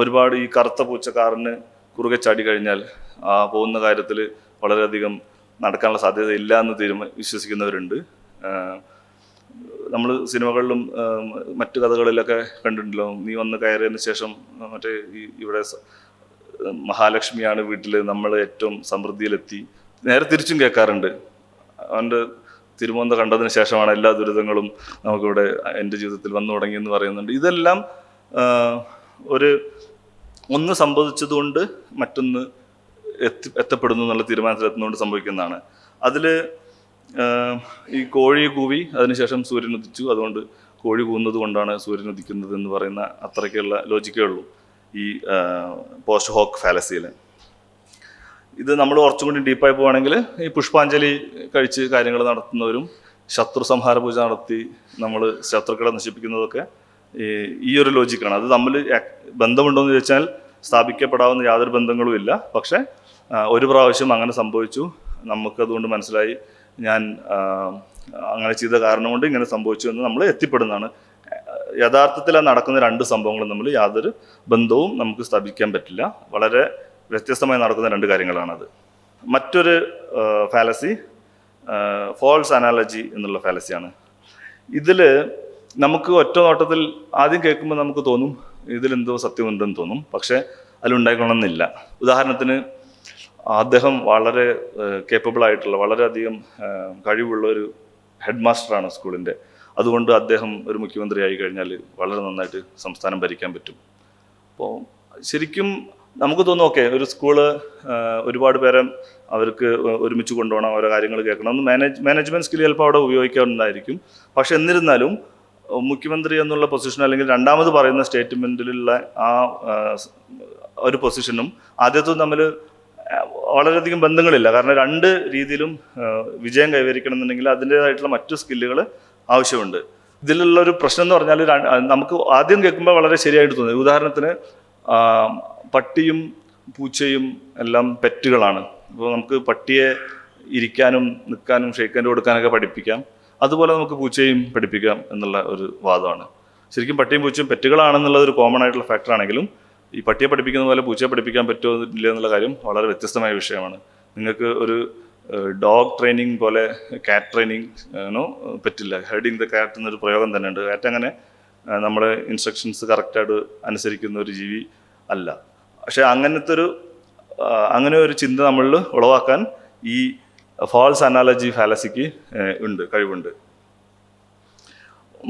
ഒരുപാട് ഈ കറുത്ത പൂച്ചക്കാരന് കുറുകെ ചാടി കഴിഞ്ഞാൽ ആ പോകുന്ന കാര്യത്തിൽ വളരെയധികം നടക്കാനുള്ള സാധ്യത ഇല്ല എന്ന് വിശ്വസിക്കുന്നവരുണ്ട്. നമ്മൾ സിനിമകളിലും മറ്റു കഥകളിലൊക്കെ കണ്ടിട്ടുണ്ടല്ലോ, നീ വന്ന് കയറിയതിന് ശേഷം മറ്റേ ഇവിടെ മഹാലക്ഷ്മിയാണ് വീട്ടിൽ, നമ്മൾ ഏറ്റവും സമൃദ്ധിയിലെത്തി. നേരെ തിരിച്ചും കേൾക്കാറുണ്ട്, അവൻ്റെ തിരുമോന്ത കണ്ടതിന് ശേഷമാണ് എല്ലാ ദുരിതങ്ങളും നമുക്കിവിടെ എൻ്റെ ജീവിതത്തിൽ വന്നു തുടങ്ങിയെന്ന് പറയുന്നുണ്ട്. ഇതെല്ലാം ഒന്ന് സംഭവിച്ചതുകൊണ്ട് മറ്റൊന്ന് എത്തപ്പെടുന്നു എന്നുള്ള തീരുമാനത്തിലെത്തുന്നതുകൊണ്ട് സംഭവിക്കുന്നതാണ്. അതിൽ ഈ കോഴി കൂവി അതിനുശേഷം സൂര്യൻ ഉദിച്ചു, അതുകൊണ്ട് കോഴി കൂവുന്നത് കൊണ്ടാണ് സൂര്യൻ ഉദിക്കുന്നത് എന്ന് പറയുന്ന അത്രയ്ക്കുള്ള ലോജിക്കേ ഉള്ളൂ ഈ പോസ്റ്റ് ഹോക്ക് ഫാലസിയിൽ. ഇത് നമ്മൾ കുറച്ചും കൂടി ഡീപ്പായി പോവുകയാണെങ്കിൽ ഈ പുഷ്പാഞ്ജലി കഴിച്ച് കാര്യങ്ങൾ നടത്തുന്നവരും ശത്രു സംഹാര പൂജ നടത്തി നമ്മൾ ശത്രുക്കളെ നശിപ്പിക്കുന്നതൊക്കെ ഈ ഒരു ലോജിക്കാണ്. അത് തമ്മിൽ ബന്ധമുണ്ടോ എന്ന് ചോദിച്ചാൽ സ്ഥാപിക്കപ്പെടാവുന്ന യാതൊരു ബന്ധങ്ങളും ഇല്ല. പക്ഷേ ഒരു പ്രാവശ്യം അങ്ങനെ സംഭവിച്ചു, നമുക്കതുകൊണ്ട് മനസ്സിലായി ഞാൻ അങ്ങനെ ചെയ്ത കാരണം കൊണ്ട് ഇങ്ങനെ സംഭവിച്ചു എന്ന് നമ്മൾ എത്തിപ്പെടുന്നതാണ്. യഥാർത്ഥത്തിൽ ആ നടക്കുന്ന രണ്ട് സംഭവങ്ങളും തമ്മിൽ യാതൊരു ബന്ധവും നമുക്ക് സ്ഥാപിക്കാൻ പറ്റില്ല. വളരെ വ്യത്യസ്തമായി നടക്കുന്ന രണ്ട് കാര്യങ്ങളാണത്. മറ്റൊരു ഫാലസി ഫോൾസ് അനാലജി എന്നുള്ള ഫാലസിയാണ്. ഇതിൽ നമുക്ക് ഒറ്റ നോട്ടത്തിൽ ആദ്യം കേൾക്കുമ്പോൾ നമുക്ക് തോന്നും ഇതിലെന്തോ സത്യമുണ്ടെന്ന് തോന്നും, പക്ഷേ അതിലുണ്ടായിക്കൊള്ളണമെന്നില്ല. ഉദാഹരണത്തിന് അദ്ദേഹം വളരെ കേപ്പബിൾ ആയിട്ടുള്ള വളരെയധികം കഴിവുള്ള ഒരു ഹെഡ് മാസ്റ്ററാണ് സ്കൂളിൻ്റെ. അതുകൊണ്ട് അദ്ദേഹം ഒരു മുഖ്യമന്ത്രി ആയി കഴിഞ്ഞാൽ വളരെ നന്നായിട്ട് സംസ്ഥാനം ഭരിക്കാൻ പറ്റും. അപ്പോൾ ശരിക്കും നമുക്ക് തോന്നും ഓക്കെ, ഒരു സ്കൂള് ഒരുപാട് പേരെ അവർക്ക് ഒരുമിച്ച് കൊണ്ടുപോകണം, ഓരോ കാര്യങ്ങൾ കേൾക്കണം, ഒന്ന് മാനേജ്മെൻറ്റ് സ്കിൽ ചിലപ്പോൾ അവിടെ ഉപയോഗിക്കാറുണ്ടായിരിക്കും. പക്ഷെ എന്നിരുന്നാലും മുഖ്യമന്ത്രി എന്നുള്ള പൊസിഷൻ അല്ലെങ്കിൽ രണ്ടാമത് പറയുന്ന സ്റ്റേറ്റ്മെൻറ്റിലുള്ള ആ ഒരു പൊസിഷനും ആദ്യത്തും തമ്മിൽ വളരെയധികം ബന്ധങ്ങളില്ല. കാരണം രണ്ട് രീതിയിലും വിജയം കൈവരിക്കണം എന്നുണ്ടെങ്കിൽ അതിൻ്റേതായിട്ടുള്ള മറ്റു സ്കില്ലുകൾ ആവശ്യമുണ്ട്. ഇതിലുള്ള ഒരു പ്രശ്നം എന്ന് പറഞ്ഞാൽ നമുക്ക് ആദ്യം കേൾക്കുമ്പോൾ വളരെ ശരിയായിട്ട് തോന്നി. ഉദാഹരണത്തിന് പട്ടിയും പൂച്ചയും എല്ലാം പെറ്റുകളാണ്. അപ്പോൾ നമുക്ക് പട്ടിയെ ഇരിക്കാനും നിൽക്കാനും ഷെയ്ക്കാനും കൊടുക്കാനൊക്കെ പഠിപ്പിക്കാം, അതുപോലെ നമുക്ക് പൂച്ചയും പഠിപ്പിക്കാം എന്നുള്ള ഒരു വാദമാണ്. ശരിക്കും പട്ടിയും പൂച്ചയും പെറ്റുകളാണെന്നുള്ളത് ഒരു കോമൺ ആയിട്ടുള്ള ഫാക്ടർ ആണെങ്കിലും ഈ പട്ടിയെ പഠിപ്പിക്കുന്ന പോലെ പൂച്ചയെ പഠിപ്പിക്കാൻ പറ്റുമോ ഇല്ല എന്നുള്ള കാര്യം വളരെ വ്യത്യസ്തമായ വിഷയമാണ്. നിങ്ങൾക്ക് ഒരു ഡോഗ് ട്രെയിനിങ് പോലെ കാറ്റ് ട്രെയിനിങ് പറ്റില്ല. ഹെഡിങ് ദ കാറ്റ് എന്നൊരു പ്രയോഗം തന്നെ ഉണ്ട്. കാറ്റ് അങ്ങനെ നമ്മുടെ ഇൻസ്ട്രക്ഷൻസ് കറക്റ്റായിട്ട് അനുസരിക്കുന്ന ഒരു ജീവി അല്ല. പക്ഷെ അങ്ങനെ ഒരു ചിന്ത നമ്മളിൽ ഉളവാക്കാൻ ഈ ഫോൾസ് അനാലജി ഫാലസിക്ക് കഴിവുണ്ട്.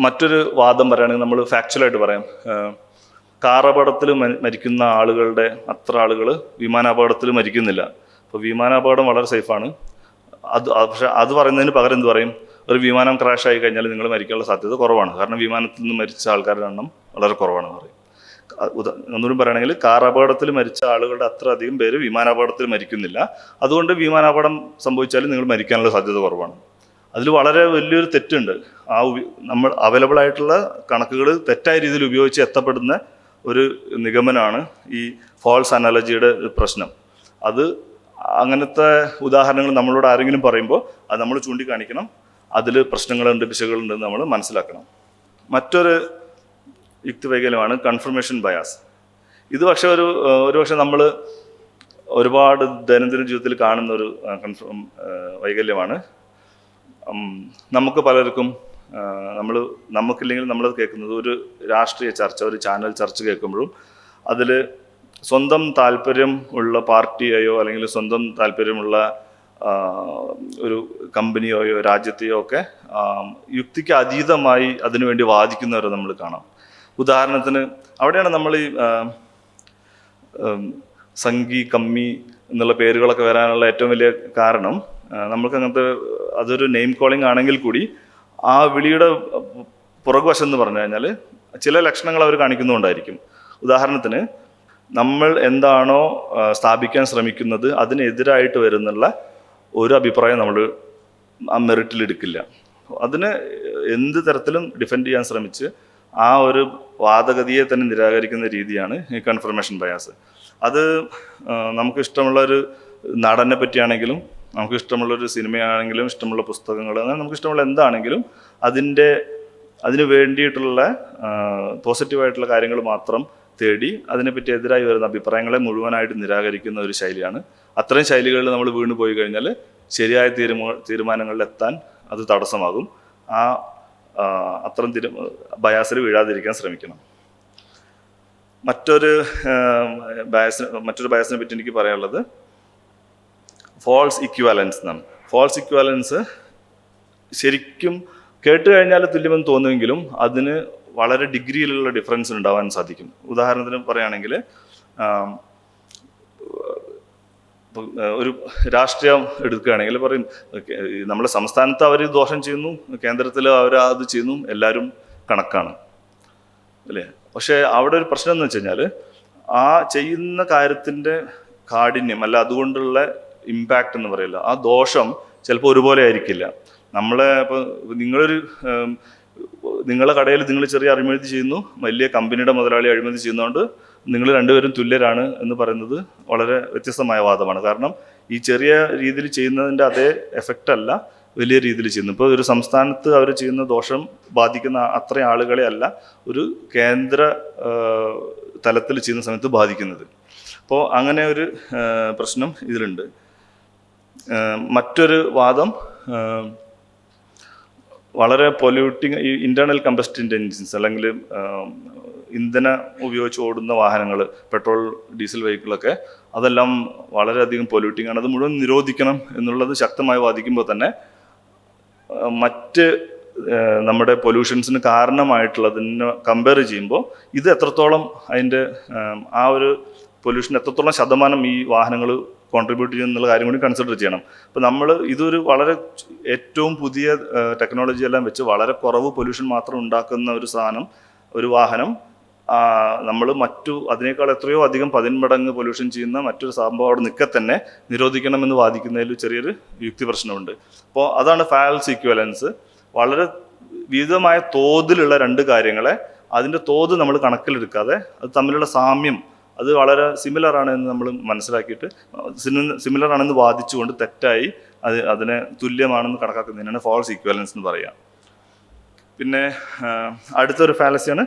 മറ്റൊരു വാദം പറയുകയാണെങ്കിൽ നമ്മൾ ഫാക്ച്വലായിട്ട് പറയാം, കാർ അപകടത്തിൽ മരിക്കുന്ന ആളുകളുടെ അത്ര ആളുകൾ വിമാനാപകടത്തിൽ മരിക്കുന്നില്ല. അപ്പോൾ വിമാനാപകടം വളരെ സേഫാണ്. പക്ഷെ അത് പറയുന്നതിന് പകരം എന്ത് പറയും, ഒരു വിമാനം ക്രാഷ് ആയി കഴിഞ്ഞാൽ നിങ്ങൾ മരിക്കാനുള്ള സാധ്യത കുറവാണ്, കാരണം വിമാനത്തിൽ നിന്ന് മരിച്ച ആൾക്കാരുടെ എണ്ണം വളരെ കുറവാണെന്ന് പറയും. ഒന്നുകൂടി പറയുകയാണെങ്കിൽ കാർ അപകടത്തിൽ മരിച്ച ആളുകളുടെ അത്ര അധികം പേര് വിമാനാപകടത്തിൽ മരിക്കുന്നില്ല. അതുകൊണ്ട് വിമാനാപകടം സംഭവിച്ചാലും നിങ്ങൾ മരിക്കാനുള്ള സാധ്യത കുറവാണ്. അതിൽ വളരെ വലിയൊരു തെറ്റുണ്ട്. നമ്മൾ അവൈലബിൾ ആയിട്ടുള്ള കണക്കുകൾ തെറ്റായ രീതിയിൽ ഉപയോഗിച്ച് എത്തപ്പെടുന്ന ഒരു നിഗമനമാണ് ഈ ഫോൾസ് അനാലജിയുടെ പ്രശ്നം. അങ്ങനത്തെ ഉദാഹരണങ്ങൾ നമ്മളോട് ആരെങ്കിലും പറയുമ്പോൾ അത് നമ്മൾ ചൂണ്ടിക്കാണിക്കണം, അതിൽ പ്രശ്നങ്ങളുണ്ട്, പിശകുകളുണ്ടെന്ന് നമ്മൾ മനസ്സിലാക്കണം. മറ്റൊരു യുക്തിവൈകല്യമാണ് കൺഫർമേഷൻ ബയാസ്. ഇത് പക്ഷേ ഒരുപക്ഷെ നമ്മൾ ഒരുപാട് ദൈനംദിന ജീവിതത്തിൽ കാണുന്ന ഒരു വൈകല്യമാണ്. നമുക്ക് പലർക്കും നമുക്കില്ലെങ്കിൽ നമ്മളത് കേൾക്കുന്നത് ഒരു രാഷ്ട്രീയ ചർച്ച, ഒരു ചാനൽ ചർച്ച കേൾക്കുമ്പോഴും അതിൽ സ്വന്തം താല്പര്യം ഉള്ള പാർട്ടിയെയോ അല്ലെങ്കിൽ സ്വന്തം താല്പര്യമുള്ള ഒരു കമ്പനിയോയോ രാജ്യത്തെയോ ഒക്കെ യുക്തിക്ക് അതീതമായി അതിനുവേണ്ടി വാദിക്കുന്നവരെ നമ്മൾ കാണാം. ഉദാഹരണത്തിന് അവിടെയാണ് നമ്മൾ ഈ സംഘി, കമ്മി എന്നുള്ള പേരുകളൊക്കെ വരാനുള്ള ഏറ്റവും വലിയ കാരണം. നമ്മൾക്ക് അങ്ങനത്തെ അതൊരു നെയിം കോളിംഗ് ആണെങ്കിൽ കൂടി ആ വിളിയുടെ പുറകുവശം എന്ന് പറഞ്ഞു കഴിഞ്ഞാൽ ചില ലക്ഷണങ്ങൾ അവർ കാണിക്കുന്നുകൊണ്ടായിരിക്കും. ഉദാഹരണത്തിന് നമ്മൾ എന്താണോ സ്ഥാപിക്കാൻ ശ്രമിക്കുന്നത് അതിനെതിരായിട്ട് വരുന്നുള്ള ഒരു അഭിപ്രായം നമ്മൾ ആ മെറിറ്റിൽ എടുക്കില്ല. അതിനെ എന്ത് തരത്തിലും ഡിഫെൻഡ് ചെയ്യാൻ ശ്രമിച്ച് ആ ഒരു വാദഗതിയെ തന്നെ നിരാകരിക്കുന്ന രീതിയാണ് ഈ കൺഫർമേഷൻ ബയാസ്. അത് നമുക്ക് ഇഷ്ടമുള്ളൊരു നടനെ പറ്റിയാണെങ്കിലും, നമുക്ക് ഇഷ്ടമുള്ളൊരു സിനിമയാണെങ്കിലും, ഇഷ്ടമുള്ള പുസ്തകങ്ങൾ, അങ്ങനെ നമുക്ക് ഇഷ്ടമുള്ള എന്താണെങ്കിലും അതിന് വേണ്ടിയിട്ടുള്ള പോസിറ്റീവായിട്ടുള്ള കാര്യങ്ങൾ മാത്രം തേടി അതിനെപ്പറ്റി എതിരായി വരുന്ന അഭിപ്രായങ്ങളെ മുഴുവനായിട്ട് നിരാകരിക്കുന്ന ഒരു ശൈലിയാണ്. അത്തരം ശൈലികളിൽ നമ്മൾ വീണ് പോയി കഴിഞ്ഞാൽ ശരിയായ തീരുമാനങ്ങളിൽ എത്താൻ അത് തടസ്സമാകും. അത്തരം ബയാസിൽ വീഴാതിരിക്കാൻ ശ്രമിക്കണം. മറ്റൊരു ബയാസിനെ പറ്റി എനിക്ക് പറയാനുള്ളത് ഫോൾസ് ഇക്വാലൻസ് എന്നാണ്. ഫോൾസ് ഇക്വാലൻസ് ശരിക്കും കേട്ട് കഴിഞ്ഞാൽ തുല്യമെന്ന് തോന്നുമെങ്കിലും അതിന് വളരെ ഡിഗ്രിയിലുള്ള ഡിഫറൻസ് ഉണ്ടാവാൻ സാധിക്കും. ഉദാഹരണത്തിന് പറയുകയാണെങ്കിൽ ഒരു രാഷ്ട്രീയം എടുക്കുകയാണെങ്കിൽ പറയും നമ്മുടെ സംസ്ഥാനത്ത് അവർ ദോഷം ചെയ്യുന്നു, കേന്ദ്രത്തിൽ അവർ അത് ചെയ്യുന്നു, എല്ലാവരും കണക്കാണ് അല്ലേ. പക്ഷേ അവിടെ ഒരു പ്രശ്നം എന്ന് വെച്ച് കഴിഞ്ഞാൽ ആ ചെയ്യുന്ന കാര്യത്തിൻ്റെ കാഠിന്യം അല്ല അതുകൊണ്ടുള്ള ഇമ്പാക്റ്റ് എന്ന് പറയില്ല, ആ ദോഷം ചിലപ്പോൾ ഒരുപോലെ ആയിരിക്കില്ല. ഇപ്പോൾ നിങ്ങളെ കടയിൽ നിങ്ങൾ ചെറിയ അഴിമതി ചെയ്യുന്നു, വലിയ കമ്പനിയുടെ മുതലാളി അഴിമതി ചെയ്യുന്നതുകൊണ്ട് നിങ്ങൾ രണ്ടുപേരും തുല്യരാണ് എന്ന് പറയുന്നത് വളരെ വ്യത്യസ്തമായ വാദമാണ്. കാരണം ഈ ചെറിയ രീതിയിൽ ചെയ്യുന്നതിൻ്റെ അതേ എഫക്റ്റ് അല്ല വലിയ രീതിയിൽ ചെയ്യുന്നു. ഇപ്പോൾ ഒരു സംസ്ഥാനത്ത് അവർ ചെയ്യുന്ന ദോഷം ബാധിക്കുന്ന അത്രയും ആളുകളെ അല്ല ഒരു കേന്ദ്ര തലത്തിൽ ചെയ്യുന്ന സമയത്ത് ബാധിക്കുന്നത്. അപ്പോൾ അങ്ങനെ ഒരു പ്രശ്നം ഇതിലുണ്ട്. മറ്റൊരു വാദം വളരെ പൊല്യൂട്ടിങ് ഈ ഇൻറ്റേർണൽ കമ്പസ്റ്റൻ്റ് എൻജിൻസ് അല്ലെങ്കിൽ ഇന്ധന ഉപയോഗിച്ച് ഓടുന്ന വാഹനങ്ങൾ, പെട്രോൾ ഡീസൽ വെഹിക്കിളൊക്കെ, അതെല്ലാം വളരെയധികം പൊല്യൂട്ടിങ് ആണ്, അത് മുഴുവൻ നിരോധിക്കണം എന്നുള്ളത് ശക്തമായി വാദിക്കുമ്പോൾ തന്നെ മറ്റ് നമ്മുടെ പൊല്യൂഷൻസിന് കാരണമായിട്ടുള്ളതിനെ കമ്പയർ ചെയ്യുമ്പോൾ ഇത് എത്രത്തോളം അതിൻ്റെ ആ ഒരു പൊല്യൂഷൻ എത്രത്തോളം ശതമാനം ഈ വാഹനങ്ങൾ കോൺട്രിബ്യൂട്ട് ചെയ്യുന്നുള്ള കാര്യം കൂടി കൺസിഡർ ചെയ്യണം. അപ്പോൾ ഇതൊരു വളരെ ഏറ്റവും പുതിയ ടെക്നോളജി എല്ലാം വെച്ച് വളരെ കുറവ് പൊല്യൂഷൻ മാത്രം ഉണ്ടാക്കുന്ന ഒരു വാഹനം നമ്മൾ അതിനേക്കാൾ എത്രയോ അധികം 10 മടങ്ങ് പൊല്യൂഷൻ ചെയ്യുന്ന മറ്റൊരു സംഭവം അവിടെ നിൽക്കെ തന്നെ നിരോധിക്കണമെന്ന് വാദിക്കുന്നതിൽ ചെറിയൊരു യുക്തി പ്രശ്നമുണ്ട്. അപ്പോൾ അതാണ് ഫാൽസ് ഇക്വലൻസ്. വളരെ വിവിധമായ തോതിലുള്ള രണ്ട് കാര്യങ്ങളെ അതിൻ്റെ തോത് നമ്മൾ കണക്കിലെടുക്കാതെ അത് തമ്മിലുള്ള സാമ്യം അത് വളരെ സിമിലർ ആണ് എന്ന് നമ്മൾ മനസ്സിലാക്കിയിട്ട് സിമിലർ ആണെന്ന് വാദിച്ചുകൊണ്ട് തെറ്റായി അതിനെ തുല്യമാണെന്ന് കണക്കാക്കുന്നതിനാണ് ഫാൾസ് ഇക്വലൻസ് എന്ന് പറയുക. പിന്നെ അടുത്തൊരു ഫാലസിയാണ്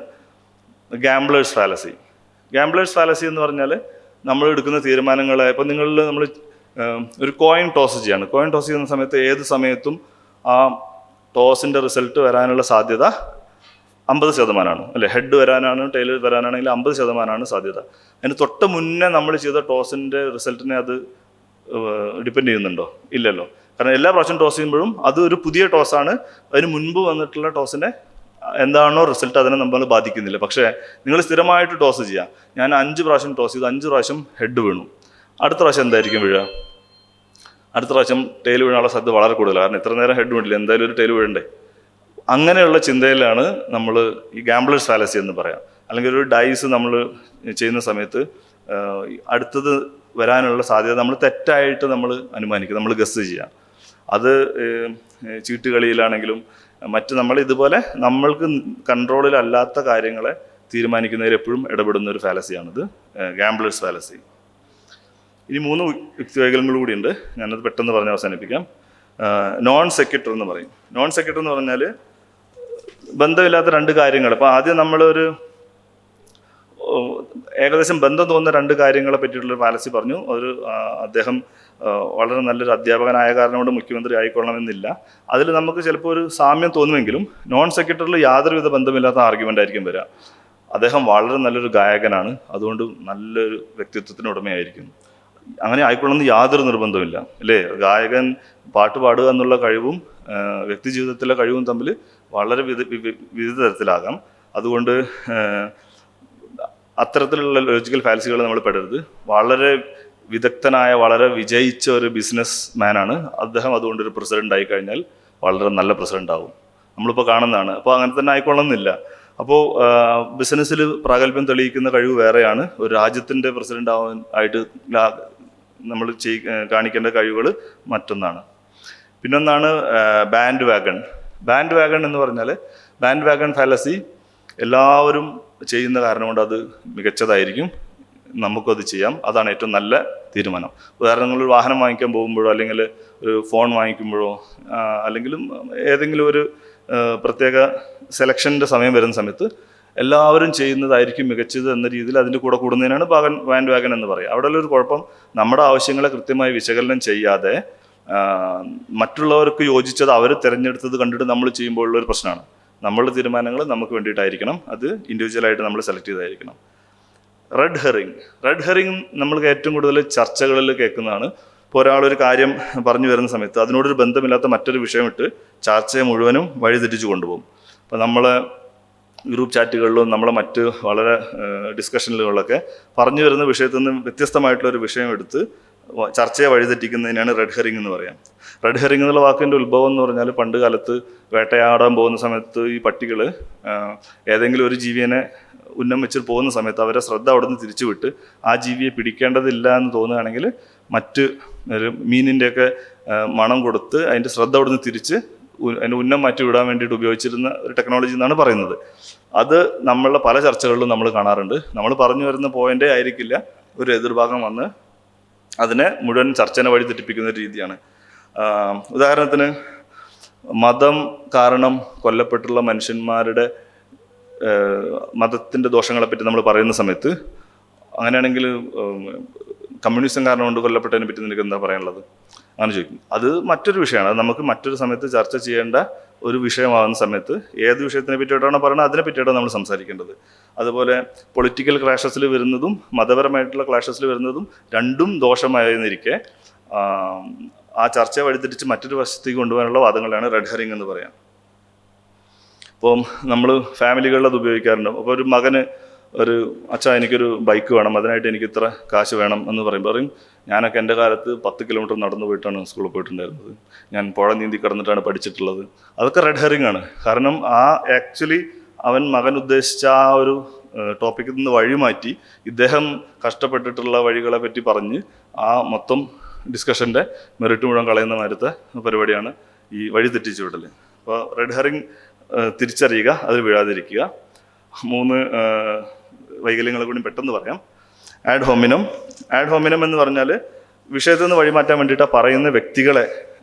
ഗാംബ്ലേഴ്സ് ഫാലസി. ഗാംബ്ലേഴ്സ് ഫാലസി എന്ന് പറഞ്ഞാൽ നമ്മൾ എടുക്കുന്ന തീരുമാനങ്ങളെ ഇപ്പോൾ നമ്മൾ ഒരു കോയിൻ ടോസ് ചെയ്യാണ്. കോയിൻ ടോസ് ചെയ്യുന്ന സമയത്ത് ഏത് സമയത്തും ആ ടോസിൻ്റെ റിസൾട്ട് വരാനുള്ള സാധ്യത 50% അല്ലേ. ഹെഡ് വരാനാണ് ടെയിൽ വരാനാണെങ്കിൽ 50% സാധ്യത. അതിന് തൊട്ട് മുന്നേ നമ്മൾ ചെയ്ത ടോസിൻ്റെ റിസൾട്ടിനെ അത് ഡിപ്പെൻഡ് ചെയ്യുന്നുണ്ടോ? ഇല്ലല്ലോ. കാരണം എല്ലാ പ്രാവശ്യം ടോസ് ചെയ്യുമ്പോഴും അത് ഒരു പുതിയ ടോസാണ്. അതിന് മുൻപ് വന്നിട്ടുള്ള ടോസിനെ എന്താണോ റിസൾട്ട് അതിനെ നമ്മൾ ബാധിക്കുന്നില്ല. പക്ഷേ നിങ്ങൾ സ്ഥിരമായിട്ട് ടോസ് ചെയ്യുക. ഞാൻ 5 പ്രാവശ്യം ടോസ് ചെയ്തു, 5 പ്രാവശ്യം ഹെഡ് വീണു. അടുത്ത പ്രാവശ്യം എന്തായിരിക്കും വീഴുക? അടുത്ത പ്രാവശ്യം ടെയിൽ വീഴാനുള്ള സാധ്യത വളരെ കൂടുതലാണ്. കാരണം ഇത്ര നേരം ഹെഡ് വീണില്ല, എന്തായാലും ഒരു ടെയിൽ വീഴണ്ടേ. അങ്ങനെയുള്ള ചിന്തയിലാണ് നമ്മൾ ഈ ഗാംബ്ലേഴ്സ് ഫാലസി എന്ന് പറയാം. അല്ലെങ്കിൽ ഒരു ഡൈസ് നമ്മൾ ചെയ്യുന്ന സമയത്ത് അടുത്തത് വരാനുള്ള സാധ്യത നമ്മൾ തെറ്റായിട്ട് നമ്മൾ അനുമാനിക്കുക, നമ്മൾ ഗസ് ചെയ്യുക. അത് ചീട്ടുകളിയിലാണെങ്കിലും നമ്മൾ ഇതുപോലെ നമ്മൾക്ക് കൺട്രോളിലല്ലാത്ത കാര്യങ്ങളെ തീരുമാനിക്കുന്നതിൽ എപ്പോഴും ഇടപെടുന്ന ഒരു ഫാലസിയാണിത്, ഗാംബ്ലേഴ്സ് ഫാലസി. ഇനി 3 യുക്തിവൈകല്യങ്ങൾ കൂടിയുണ്ട്, ഞാനത് പെട്ടെന്ന് പറഞ്ഞ് അവസാനിപ്പിക്കാം. നോൺ സെക്യൂട്ടർ എന്ന് പറയും. നോൺ സെക്യൂട്ടർ എന്ന് പറഞ്ഞാൽ ബന്ധമില്ലാത്ത രണ്ട് കാര്യങ്ങൾ. അപ്പോൾ ആദ്യം നമ്മളൊരു ഏകദേശം ബന്ധം തോന്നുന്ന രണ്ട് കാര്യങ്ങളെ പറ്റിയിട്ടുള്ള ഫാലസി പറഞ്ഞു. അദ്ദേഹം വളരെ നല്ലൊരു അധ്യാപകനായ കാരണം കൊണ്ട് മുഖ്യമന്ത്രി ആയിക്കൊള്ളണമെന്നില്ല. അതിൽ നമുക്ക് ചിലപ്പോൾ ഒരു സാമ്യം തോന്നുമെങ്കിലും നോൺ സെക്രട്ടറിയിൽ യാതൊരുവിധ ബന്ധമില്ലാത്ത ആർഗ്യുമെൻ്റ് ആയിരിക്കും വരിക. അദ്ദേഹം വളരെ നല്ലൊരു ഗായകനാണ്, അതുകൊണ്ട് നല്ലൊരു വ്യക്തിത്വത്തിന് ഉടമയായിരിക്കും. അങ്ങനെ ആയിക്കൊള്ളുന്ന യാതൊരു നിർബന്ധമില്ല അല്ലേ. ഗായകൻ പാട്ട് പാടുക എന്നുള്ള കഴിവും വ്യക്തി ജീവിതത്തിലെ കഴിവും തമ്മിൽ വളരെ വിവിധ തരത്തിലാകാം. അതുകൊണ്ട് അത്തരത്തിലുള്ള ലോജിക്കൽ ഫാലസികൾ നമ്മൾ പെടരുത്. വളരെ വിദഗ്ധനായ വളരെ വിജയിച്ച ഒരു ബിസിനസ് മാനാണ് അദ്ദേഹം. അതുകൊണ്ട് ഒരു പ്രസിഡന്റ് ആയി കഴിഞ്ഞാൽ വളരെ നല്ല പ്രസിഡന്റ് ആവും, നമ്മളിപ്പോൾ കാണുന്നതാണ്. അപ്പോൾ അങ്ങനെ തന്നെ ആയിക്കൊള്ളുന്നില്ല. അപ്പോൾ ബിസിനസ്സിൽ പ്രാഗൽഭ്യം തെളിയിക്കുന്ന കഴിവ് വേറെയാണ്, ഒരു രാജ്യത്തിൻ്റെ പ്രസിഡന്റ് ആവാൻ ആയിട്ട് നമ്മൾ കാണിക്കേണ്ട കഴിവുകൾ മറ്റൊന്നാണ്. പിന്നൊന്നാണ് ബാൻഡ് വാഗൺ എന്ന് പറഞ്ഞാൽ ബാൻഡ് വാഗൺ ഫാലസി എല്ലാവരും ചെയ്യുന്ന കാരണം കൊണ്ട് അത് മികച്ചതായിരിക്കും, നമുക്കത് ചെയ്യാം, അതാണ് ഏറ്റവും നല്ല തീരുമാനം. ഉദാഹരണം, ഒരു വാഹനം വാങ്ങിക്കാൻ പോകുമ്പോഴോ അല്ലെങ്കിൽ ഒരു ഫോൺ വാങ്ങിക്കുമ്പോഴോ അല്ലെങ്കിലും ഏതെങ്കിലും ഒരു പ്രത്യേക സെലക്ഷൻ്റെ സമയം വരുന്ന സമയത്ത് എല്ലാവരും ചെയ്യുന്നതായിരിക്കും മികച്ചത് എന്ന രീതിയിൽ അതിൻ്റെ കൂടെ കൂടുന്നതിനാണ് ബാൻഡ് വാഗൺ എന്ന് പറയുക. അവിടെ ഒരു കുഴപ്പം, നമ്മുടെ ആവശ്യങ്ങളെ കൃത്യമായി വിശകലനം ചെയ്യാതെ മറ്റുള്ളവർക്ക് യോജിച്ചത് അവർ തിരഞ്ഞെടുത്തത് കണ്ടിട്ട് നമ്മൾ ചെയ്യുമ്പോഴുള്ളൊരു പ്രശ്നമാണ്. നമ്മളുടെ തീരുമാനങ്ങൾ നമുക്ക് വേണ്ടിയിട്ടായിരിക്കണം, അത് ഇൻഡിവിജ്വലായിട്ട് നമ്മൾ സെലക്ട് ചെയ്തായിരിക്കണം. റെഡ് ഹെറിങ് നമ്മൾക്ക് ഏറ്റവും കൂടുതൽ ചർച്ചകളിൽ കേൾക്കുന്നതാണ്. ഇപ്പോൾ ഒരാളൊരു കാര്യം പറഞ്ഞു വരുന്ന സമയത്ത് അതിനോടൊരു ബന്ധമില്ലാത്ത മറ്റൊരു വിഷയമിട്ട് ചർച്ചയെ മുഴുവനും വഴിതെറ്റിച്ച് കൊണ്ടുപോകും. അപ്പോൾ നമ്മൾ ഗ്രൂപ്പ് ചാറ്റുകളിലും നമ്മളെ മറ്റ് വളരെ ഡിസ്കഷനുകളിലൊക്കെ പറഞ്ഞു വരുന്ന വിഷയത്തിൽ നിന്ന് വ്യത്യസ്തമായിട്ടുള്ളൊരു വിഷയം എടുത്ത് ചർച്ചയെ വഴിതെറ്റിക്കുന്നതിനാണ് റെഡ് ഹെറിങ് എന്ന് പറയാം. റെഡ് ഹെറിങ് എന്നുള്ള വാക്കിൻ്റെ ഉത്ഭവം എന്ന് പറഞ്ഞാൽ പണ്ട് കാലത്ത് വേട്ടയാടാൻ പോകുന്ന സമയത്ത് ഈ പട്ടികൾ ഏതെങ്കിലും ഒരു ജീവിയെ ഉന്നം വെച്ച് പോകുന്ന സമയത്ത് അവരെ ശ്രദ്ധ അവിടെ നിന്ന് തിരിച്ചു വിട്ട് ആ ജീവിയെ പിടിക്കേണ്ടതില്ല എന്ന് തോന്നുകയാണെങ്കിൽ മറ്റ് ഒരു മീനിൻ്റെയൊക്കെ മണം കൊടുത്ത് അതിൻ്റെ ശ്രദ്ധ അവിടെ നിന്ന് തിരിച്ച് അതിൻ്റെ ഉന്നം മാറ്റി വിടാൻ വേണ്ടിയിട്ട് ഉപയോഗിച്ചിരുന്ന ഒരു ടെക്നോളജി എന്നാണ് പറയുന്നത്. അത് നമ്മളുടെ പല ചർച്ചകളിലും നമ്മൾ കാണാറുണ്ട്. നമ്മൾ പറഞ്ഞു വരുന്ന പോയിൻ്റേ ആയിരിക്കില്ല, ഒരു എതിർഭാഗം വന്ന് അതിനെ മുഴുവൻ ചർച്ചനെ വഴി തെറ്റിപ്പിക്കുന്ന രീതിയാണ്. ഉദാഹരണത്തിന്, മതം കാരണം കൊല്ലപ്പെട്ടുള്ള മനുഷ്യന്മാരുടെ മതത്തിൻ്റെ ദോഷങ്ങളെപ്പറ്റി നമ്മൾ പറയുന്ന സമയത്ത് അങ്ങനെയാണെങ്കിൽ കമ്മ്യൂണിസം കാരണം കൊണ്ട് കൊല്ലപ്പെട്ടതിനെ പറ്റി നിനക്ക് എന്താ പറയാനുള്ളത് അങ്ങനെ ചോദിക്കും. അത് മറ്റൊരു വിഷയമാണ്, അത് നമുക്ക് മറ്റൊരു സമയത്ത് ചർച്ച ചെയ്യേണ്ട ഒരു വിഷയമാകുന്ന സമയത്ത് ഏത് വിഷയത്തിനെ പറ്റിയിട്ടാണോ പറയുന്നത് അതിനെ പറ്റിയിട്ടാണ് നമ്മൾ സംസാരിക്കേണ്ടത്. അതുപോലെ പൊളിറ്റിക്കൽ ക്ലാഷസിൽ വരുന്നതും മതപരമായിട്ടുള്ള ക്ലാഷസിൽ വരുന്നതും രണ്ടും ദോഷമായിരുന്നിരിക്കെ ആ ചർച്ചയെ വഴിതെറ്റിച്ച് മറ്റൊരു വശത്തേക്ക് കൊണ്ടുപോകാനുള്ള വാദങ്ങളാണ് റെഡ് ഹെറിങ് എന്ന് പറയാം. അപ്പം നമ്മൾ ഫാമിലികളിൽ അത് ഉപയോഗിക്കാറുണ്ട്. അപ്പോൾ ഒരു മകന് ഒരു അച്ഛാ എനിക്കൊരു ബൈക്ക് വേണം, അതിനായിട്ട് എനിക്ക് ഇത്ര കാശ് വേണം എന്ന് പറയും. ഞാനൊക്കെ എൻ്റെ കാലത്ത് 10 കിലോമീറ്റർ നടന്നു പോയിട്ടാണ് സ്കൂളിൽ പോയിട്ടുണ്ടായിരുന്നത്, ഞാൻ പുഴ നീന്തി കിടന്നിട്ടാണ് പഠിച്ചിട്ടുള്ളത്. അതൊക്കെ റെഡ് ഹെറിങ് ആണ്. കാരണം ആക്ച്വലി മകൻ ഉദ്ദേശിച്ച ആ ഒരു ടോപ്പിക്കിൽ നിന്ന് വഴി മാറ്റി ഇദ്ദേഹം കഷ്ടപ്പെട്ടിട്ടുള്ള വഴികളെ പറ്റി പറഞ്ഞ് ആ മൊത്തം ഡിസ്കഷൻ്റെ മെറിറ്റ് മുഴുവൻ കളയുന്ന മാതിരത്തെ പരിപാടിയാണ് ഈ വഴി തെറ്റിച്ചു വിടൽ. അപ്പോൾ റെഡ് ഹെറിങ് തിരിച്ചറിയുക, അതിൽ വീഴാതിരിക്കുക. 3 വൈകല്യങ്ങളെ കൂടി പെട്ടെന്ന് പറയാം. ആഡ് ഹോമിനം എന്ന് പറഞ്ഞാൽ വിഷയത്തിൽ നിന്ന് വഴിമാറ്റാൻ വേണ്ടിയിട്ട് പറയുന്ന വ്യക്തികളെ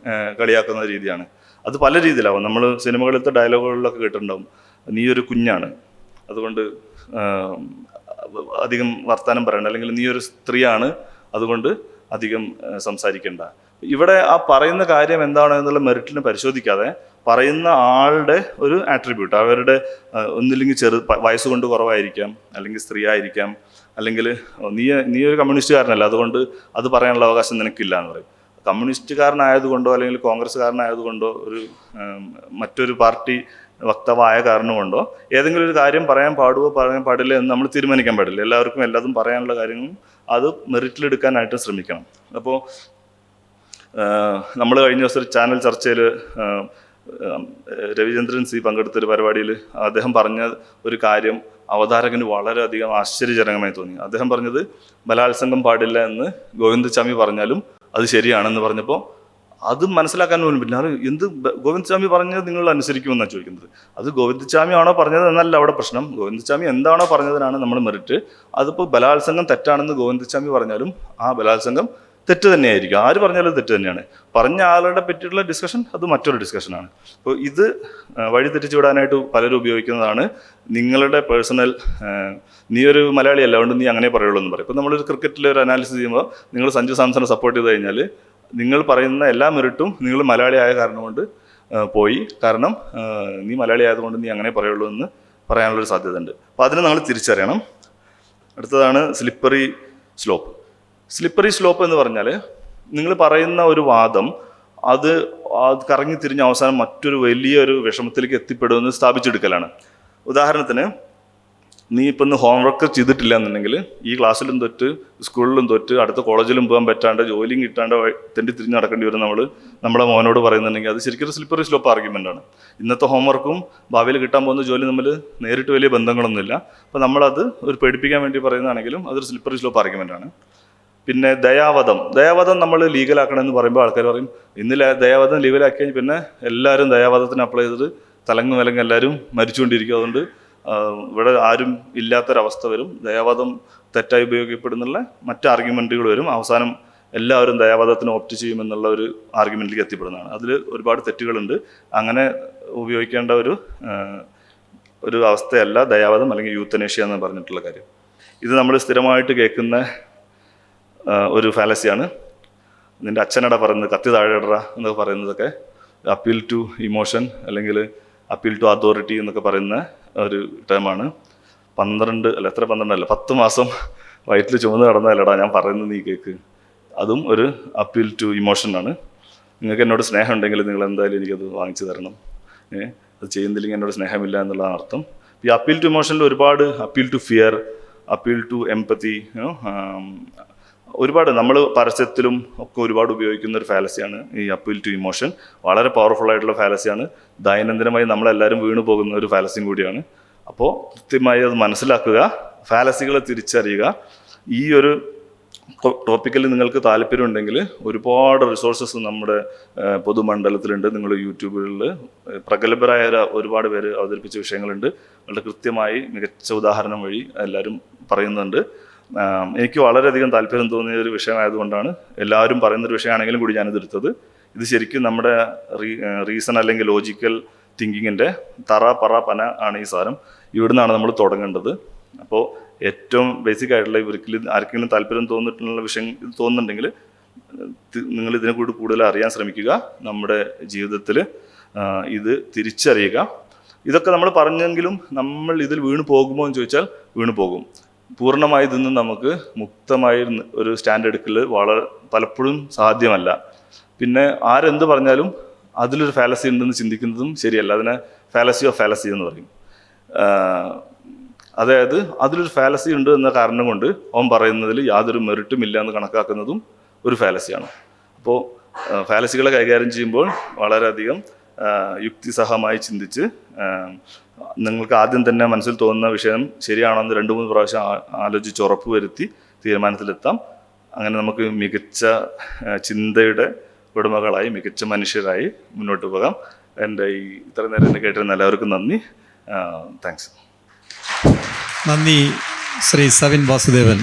കളിയാക്കുന്ന രീതിയാണ്. അത് പല രീതിയിലാവും. നമ്മൾ സിനിമകളിലത്തെ ഡയലോഗുകളിലൊക്കെ കേട്ടിട്ടുണ്ടാവും, നീ ഒരു കുഞ്ഞാണ് അതുകൊണ്ട് അധികം വർത്തമാനം പറയണ്ട, അല്ലെങ്കിൽ നീ ഒരു സ്ത്രീയാണ് അതുകൊണ്ട് അധികം സംസാരിക്കേണ്ട. ഇവിടെ ആ പറയുന്ന കാര്യം എന്താണ് എന്നുള്ള മെറിറ്റിനെ പരിശോധിക്കാതെ പറയുന്ന ആളുടെ ഒരു ആട്രിബ്യൂട്ട്, അവരുടെ ഒന്നില്ലെങ്കിൽ വയസ്സുകൊണ്ട് കുറവായിരിക്കാം, അല്ലെങ്കിൽ സ്ത്രീ ആയിരിക്കാം, അല്ലെങ്കിൽ നീ ഒരു കമ്മ്യൂണിസ്റ്റുകാരനല്ല അതുകൊണ്ട് അത് പറയാനുള്ള അവകാശം നിനക്കില്ല എന്ന് പറയും. കമ്മ്യൂണിസ്റ്റുകാരനായതുകൊണ്ടോ അല്ലെങ്കിൽ കോൺഗ്രസ്സുകാരനായതുകൊണ്ടോ ഒരു മറ്റൊരു പാർട്ടി വക്താവായ കാരണം കൊണ്ടോ ഏതെങ്കിലും ഒരു കാര്യം പറയാൻ പാടില്ല എന്ന് നമ്മൾ തീരുമാനിക്കാൻ പാടില്ല. എല്ലാവർക്കും എല്ലാതും പറയാനുള്ള കാര്യങ്ങളും അത് മെറിറ്റിലെടുക്കാനായിട്ട് ശ്രമിക്കണം. അപ്പോൾ നമ്മൾ കഴിഞ്ഞ ദിവസം ഒരു ചാനൽ ചർച്ചയിൽ രവിചന്ദ്രൻ സി പങ്കെടുത്തൊരു പരിപാടിയിൽ അദ്ദേഹം പറഞ്ഞ ഒരു കാര്യം അവതാരകന് വളരെയധികം ആശ്ചര്യജനകമായി തോന്നി. അദ്ദേഹം പറഞ്ഞത് ബലാത്സംഗം പാടില്ല എന്ന് ഗോവിന്ദസ്വാമി പറഞ്ഞാലും അത് ശരിയാണെന്ന് പറഞ്ഞപ്പോൾ അത് മനസ്സിലാക്കാൻ പോലും പറ്റില്ല. അത് എന്ത് ഗോവിന്ദസ്വാമി പറഞ്ഞത് നിങ്ങൾ അനുസരിക്കുമെന്നാണ് ചോദിക്കുന്നത്. അത് ഗോവിന്ദസ്വാമി ആണോ പറഞ്ഞത് എന്നല്ല അവിടെ പ്രശ്നം, ഗോവിന്ദസ്വാമി എന്താണോ പറഞ്ഞതിനാണ് നമ്മൾ മെറിറ്റ്. അതിപ്പോൾ ബലാത്സംഗം തെറ്റാണെന്ന് ഗോവിന്ദസ്വാമി പറഞ്ഞാലും ആ ബലാത്സംഗം തെറ്റ് തന്നെയായിരിക്കും. ആര് പറഞ്ഞാലും തെറ്റ് തന്നെയാണ്. പറഞ്ഞ ആളുടെ പറ്റിയിട്ടുള്ള ഡിസ്കഷൻ അത് മറ്റൊരു ഡിസ്കഷനാണ്. അപ്പോൾ ഇത് വഴി തെറ്റിച്ചു വിടാനായിട്ട് പലരും ഉപയോഗിക്കുന്നതാണ്. നിങ്ങളുടെ പേഴ്സണൽ നീ ഒരു മലയാളിയല്ല, അതുകൊണ്ട് നീ അങ്ങനെ പറയുള്ളൂ എന്ന് പറയും. ഇപ്പോൾ നമ്മളൊരു ക്രിക്കറ്റിൽ ഒരു അനാലിസിസ് ചെയ്യുമ്പോൾ നിങ്ങൾ സഞ്ജു സാംസണെ സപ്പോർട്ട് ചെയ്ത് കഴിഞ്ഞാൽ നിങ്ങൾ പറയുന്ന എല്ലാ മെറിറ്റും നിങ്ങൾ മലയാളിയായ കാരണം കൊണ്ട് പോയി. കാരണം നീ മലയാളി ആയതുകൊണ്ട് നീ അങ്ങനെ പറയുള്ളൂ എന്ന് പറയാനുള്ളൊരു സാധ്യത ഉണ്ട്. അപ്പോൾ അതിനെ നമ്മൾ തിരിച്ചറിയണം. അടുത്തതാണ് സ്ലിപ്പറി സ്ലോപ്പ്. സ്ലിപ്പറി സ്ലോപ്പ് എന്ന് പറഞ്ഞാൽ നിങ്ങൾ പറയുന്ന ഒരു വാദം അത് കറങ്ങി തിരിഞ്ഞ് അവസാനം മറ്റൊരു വലിയൊരു വിഷമത്തിലേക്ക് എത്തിപ്പെടുമെന്ന് സ്ഥാപിച്ചെടുക്കലാണ്. ഉദാഹരണത്തിന്, നീ ഇപ്പം ഇന്ന് ഹോംവർക്ക് ചെയ്തിട്ടില്ല എന്നുണ്ടെങ്കിൽ ഈ ക്ലാസ്സിലും തൊറ്റ് സ്കൂളിലും തൊറ്റ് അടുത്ത കോളേജിലും പോകാൻ പറ്റാണ്ട് ജോലിയും കിട്ടാണ്ട് തെണ്ടി തിരിഞ്ഞ് നടക്കേണ്ടി വരും നമ്മളെ മോനോട് പറയുന്നുണ്ടെങ്കിൽ അത് ശരിക്കും ഒരു സ്ലിപ്പറി സ്ലോപ്പ് ആർഗ്യുമെൻ്റാണ്. ഇന്നത്തെ ഹോംവർക്കും ഭാവിയിൽ കിട്ടാൻ പോകുന്ന ജോലി തമ്മിൽ നേരിട്ട് വലിയ ബന്ധങ്ങളൊന്നുമില്ല. അപ്പോൾ നമ്മളത് ഒരു പേടിപ്പിക്കാൻ വേണ്ടി പറയുന്നതാണെങ്കിലും അതൊരു സ്ലിപ്പറി സ്ലോപ്പ് ആർഗ്യുമെൻ്റാണ്. പിന്നെ ദയാവധം നമ്മൾ ലീഗലാക്കണമെന്ന് പറയുമ്പോൾ ആൾക്കാർ പറയും ഇന്ന് ദയാവധം ലീഗലാക്കി കഴിഞ്ഞാൽ പിന്നെ എല്ലാവരും ദയാവധത്തിന് അപ്ലൈ ചെയ്തിട്ട് തലങ്ങും വിലങ്ങും എല്ലാവരും മരിച്ചുകൊണ്ടിരിക്കും. അതുകൊണ്ട് ഇവിടെ ആരും ഇല്ലാത്തൊരവസ്ഥ വരും. ദയാവധം തെറ്റായി ഉപയോഗിക്കപ്പെടുന്നുള്ള മറ്റ് ആർഗ്യുമെൻറ്റുകൾ വരും. അവസാനം എല്ലാവരും ദയാവധത്തിന് ഓപ്റ്റ് ചെയ്യുമെന്നുള്ള ഒരു ആർഗ്യുമെൻറ്റിലേക്ക് എത്തിപ്പെടുന്നതാണ്. അതിൽ ഒരുപാട് തെറ്റുകളുണ്ട്. അങ്ങനെ ഉപയോഗിക്കേണ്ട ഒരു അവസ്ഥയല്ല ദയാവധം അല്ലെങ്കിൽ യൂത്തനേഷ്യ എന്ന് പറഞ്ഞിട്ടുള്ള കാര്യം. ഇത് നമ്മൾ സ്ഥിരമായിട്ട് കേൾക്കുന്ന ഒരു ഫാലസിയാണ്. നിൻ്റെ അച്ഛനട പറയുന്നത് കത്തി താഴെട എന്നൊക്കെ പറയുന്നതൊക്കെ അപ്പീൽ ടു ഇമോഷൻ അല്ലെങ്കിൽ അപ്പീൽ ടു അതോറിറ്റി എന്നൊക്കെ പറയുന്ന ഒരു ടേമാണ്. 10 മാസം വയറ്റിൽ ചുമന്ന് കിടന്നതല്ലടാ ഞാൻ പറയുന്നത് നീ കേൾക്ക്. അതും ഒരു അപ്പീൽ ടു ഇമോഷനാണ്. നിങ്ങൾക്ക് എന്നോട് സ്നേഹം ഉണ്ടെങ്കിൽ നിങ്ങൾ എന്തായാലും എനിക്കത് വാങ്ങിച്ചു തരണം. അത് ചെയ്യുന്നില്ലെങ്കിൽ എന്നോട് സ്നേഹമില്ല എന്നുള്ളതാണ് അർത്ഥം. ഈ അപ്പീൽ ടു ഇമോഷനിൽ ഒരുപാട് appeal to fear, appeal to empathy, ഒരുപാട് നമ്മൾ പരസ്യത്തിലും ഒക്കെ ഒരുപാട് ഉപയോഗിക്കുന്ന ഒരു ഫാലസിയാണ് ഈ അപ്പീൽ ടു ഇമോഷൻ. വളരെ പവർഫുൾ ആയിട്ടുള്ള ഫാലസിയാണ്. ദൈനംദിനമായി നമ്മളെല്ലാവരും വീണു പോകുന്ന ഒരു ഫാലസിയും കൂടിയാണ്. അപ്പോൾ കൃത്യമായി അത് മനസ്സിലാക്കുക, ഫാലസികളെ തിരിച്ചറിയുക. ഈ ഒരു ടോപ്പിക്കിൽ നിങ്ങൾക്ക് താല്പര്യമുണ്ടെങ്കിൽ ഒരുപാട് റിസോഴ്സസ് നമ്മുടെ പൊതുമണ്ഡലത്തിലുണ്ട്. നിങ്ങൾ യൂട്യൂബുകളിൽ പ്രഗത്ഭരായ ഒരുപാട് പേര് അവതരിപ്പിച്ച വിഷയങ്ങളുണ്ട്. വളരെ കൃത്യമായി മികച്ച ഉദാഹരണം വഴി എല്ലാവരും പറയുന്നുണ്ട്. എനിക്ക് വളരെയധികം താല്പര്യം തോന്നിയ ഒരു വിഷയമായതുകൊണ്ടാണ് എല്ലാവരും പറയുന്നൊരു വിഷയമാണെങ്കിലും കൂടി ഞാനിത് എടുത്തത്. ഇത് ശരിക്കും നമ്മുടെ റീസൺ അല്ലെങ്കിൽ ലോജിക്കൽ തിങ്കിങ്ങിൻ്റെ തറ പറ പന ആണ് ഈ സാധനം. ഇവിടുന്നാണ് നമ്മൾ തുടങ്ങേണ്ടത്. അപ്പോൾ ഏറ്റവും ബേസിക് ആയിട്ടുള്ള ഇവർക്ക് ആർക്കെങ്കിലും താല്പര്യം തോന്നിയിട്ടുള്ള വിഷയം ഇത് തോന്നുന്നുണ്ടെങ്കിൽ നിങ്ങൾ ഇതിനെ കൂടി കൂടുതൽ അറിയാൻ ശ്രമിക്കുക. നമ്മുടെ ജീവിതത്തിൽ ഇത് തിരിച്ചറിയുക. ഇതൊക്കെ നമ്മൾ പറഞ്ഞെങ്കിലും നമ്മൾ ഇതിൽ വീണ് പോകുമോ എന്ന് ചോദിച്ചാൽ വീണ് പോകും. പൂർണ്ണമായി ഇതിന്ന് നമുക്ക് മുക്തമായി ഒരു സ്റ്റാൻഡ് എടുക്കൽ പലപ്പോഴും സാധ്യമല്ല. പിന്നെ ആരെന്ത് പറഞ്ഞാലും അതിലൊരു ഫാലസി ഉണ്ടെന്ന് ചിന്തിക്കുന്നതും ശരിയല്ല. അതിനെ ഫാലസി ഓഫ് ഫാലസി എന്ന് പറയും. അതായത് അതിലൊരു ഫാലസി ഉണ്ട് എന്ന കാരണം കൊണ്ട് അവൻ പറയുന്നതിൽ യാതൊരു മെറിറ്റും ഇല്ല എന്ന് കണക്കാക്കുന്നതും ഒരു ഫാലസിയാണ്. അപ്പോൾ ഫാലസികളെ കൈകാര്യം ചെയ്യുമ്പോൾ വളരെയധികം യുക്തിസഹമായി ചിന്തിച്ച് നിങ്ങൾക്ക് ആദ്യം തന്നെ മനസ്സിൽ തോന്നുന്ന വിഷയം ശരിയാണെന്ന് 2-3 പ്രാവശ്യം ആലോചിച്ച് ഉറപ്പ് വരുത്തി തീരുമാനത്തിലെത്താം. അങ്ങനെ നമുക്ക് മികച്ച ചിന്തയുടെ ഉടമകളായി മികച്ച മനുഷ്യരായി മുന്നോട്ട് പോകാം. എൻ്റെ ഇത്ര നേരം എന്നെ കേട്ടിരുന്ന എല്ലാവർക്കും നന്ദി. താങ്ക്സ്. നന്ദി ശ്രീ സവിൻ വാസുദേവൻ.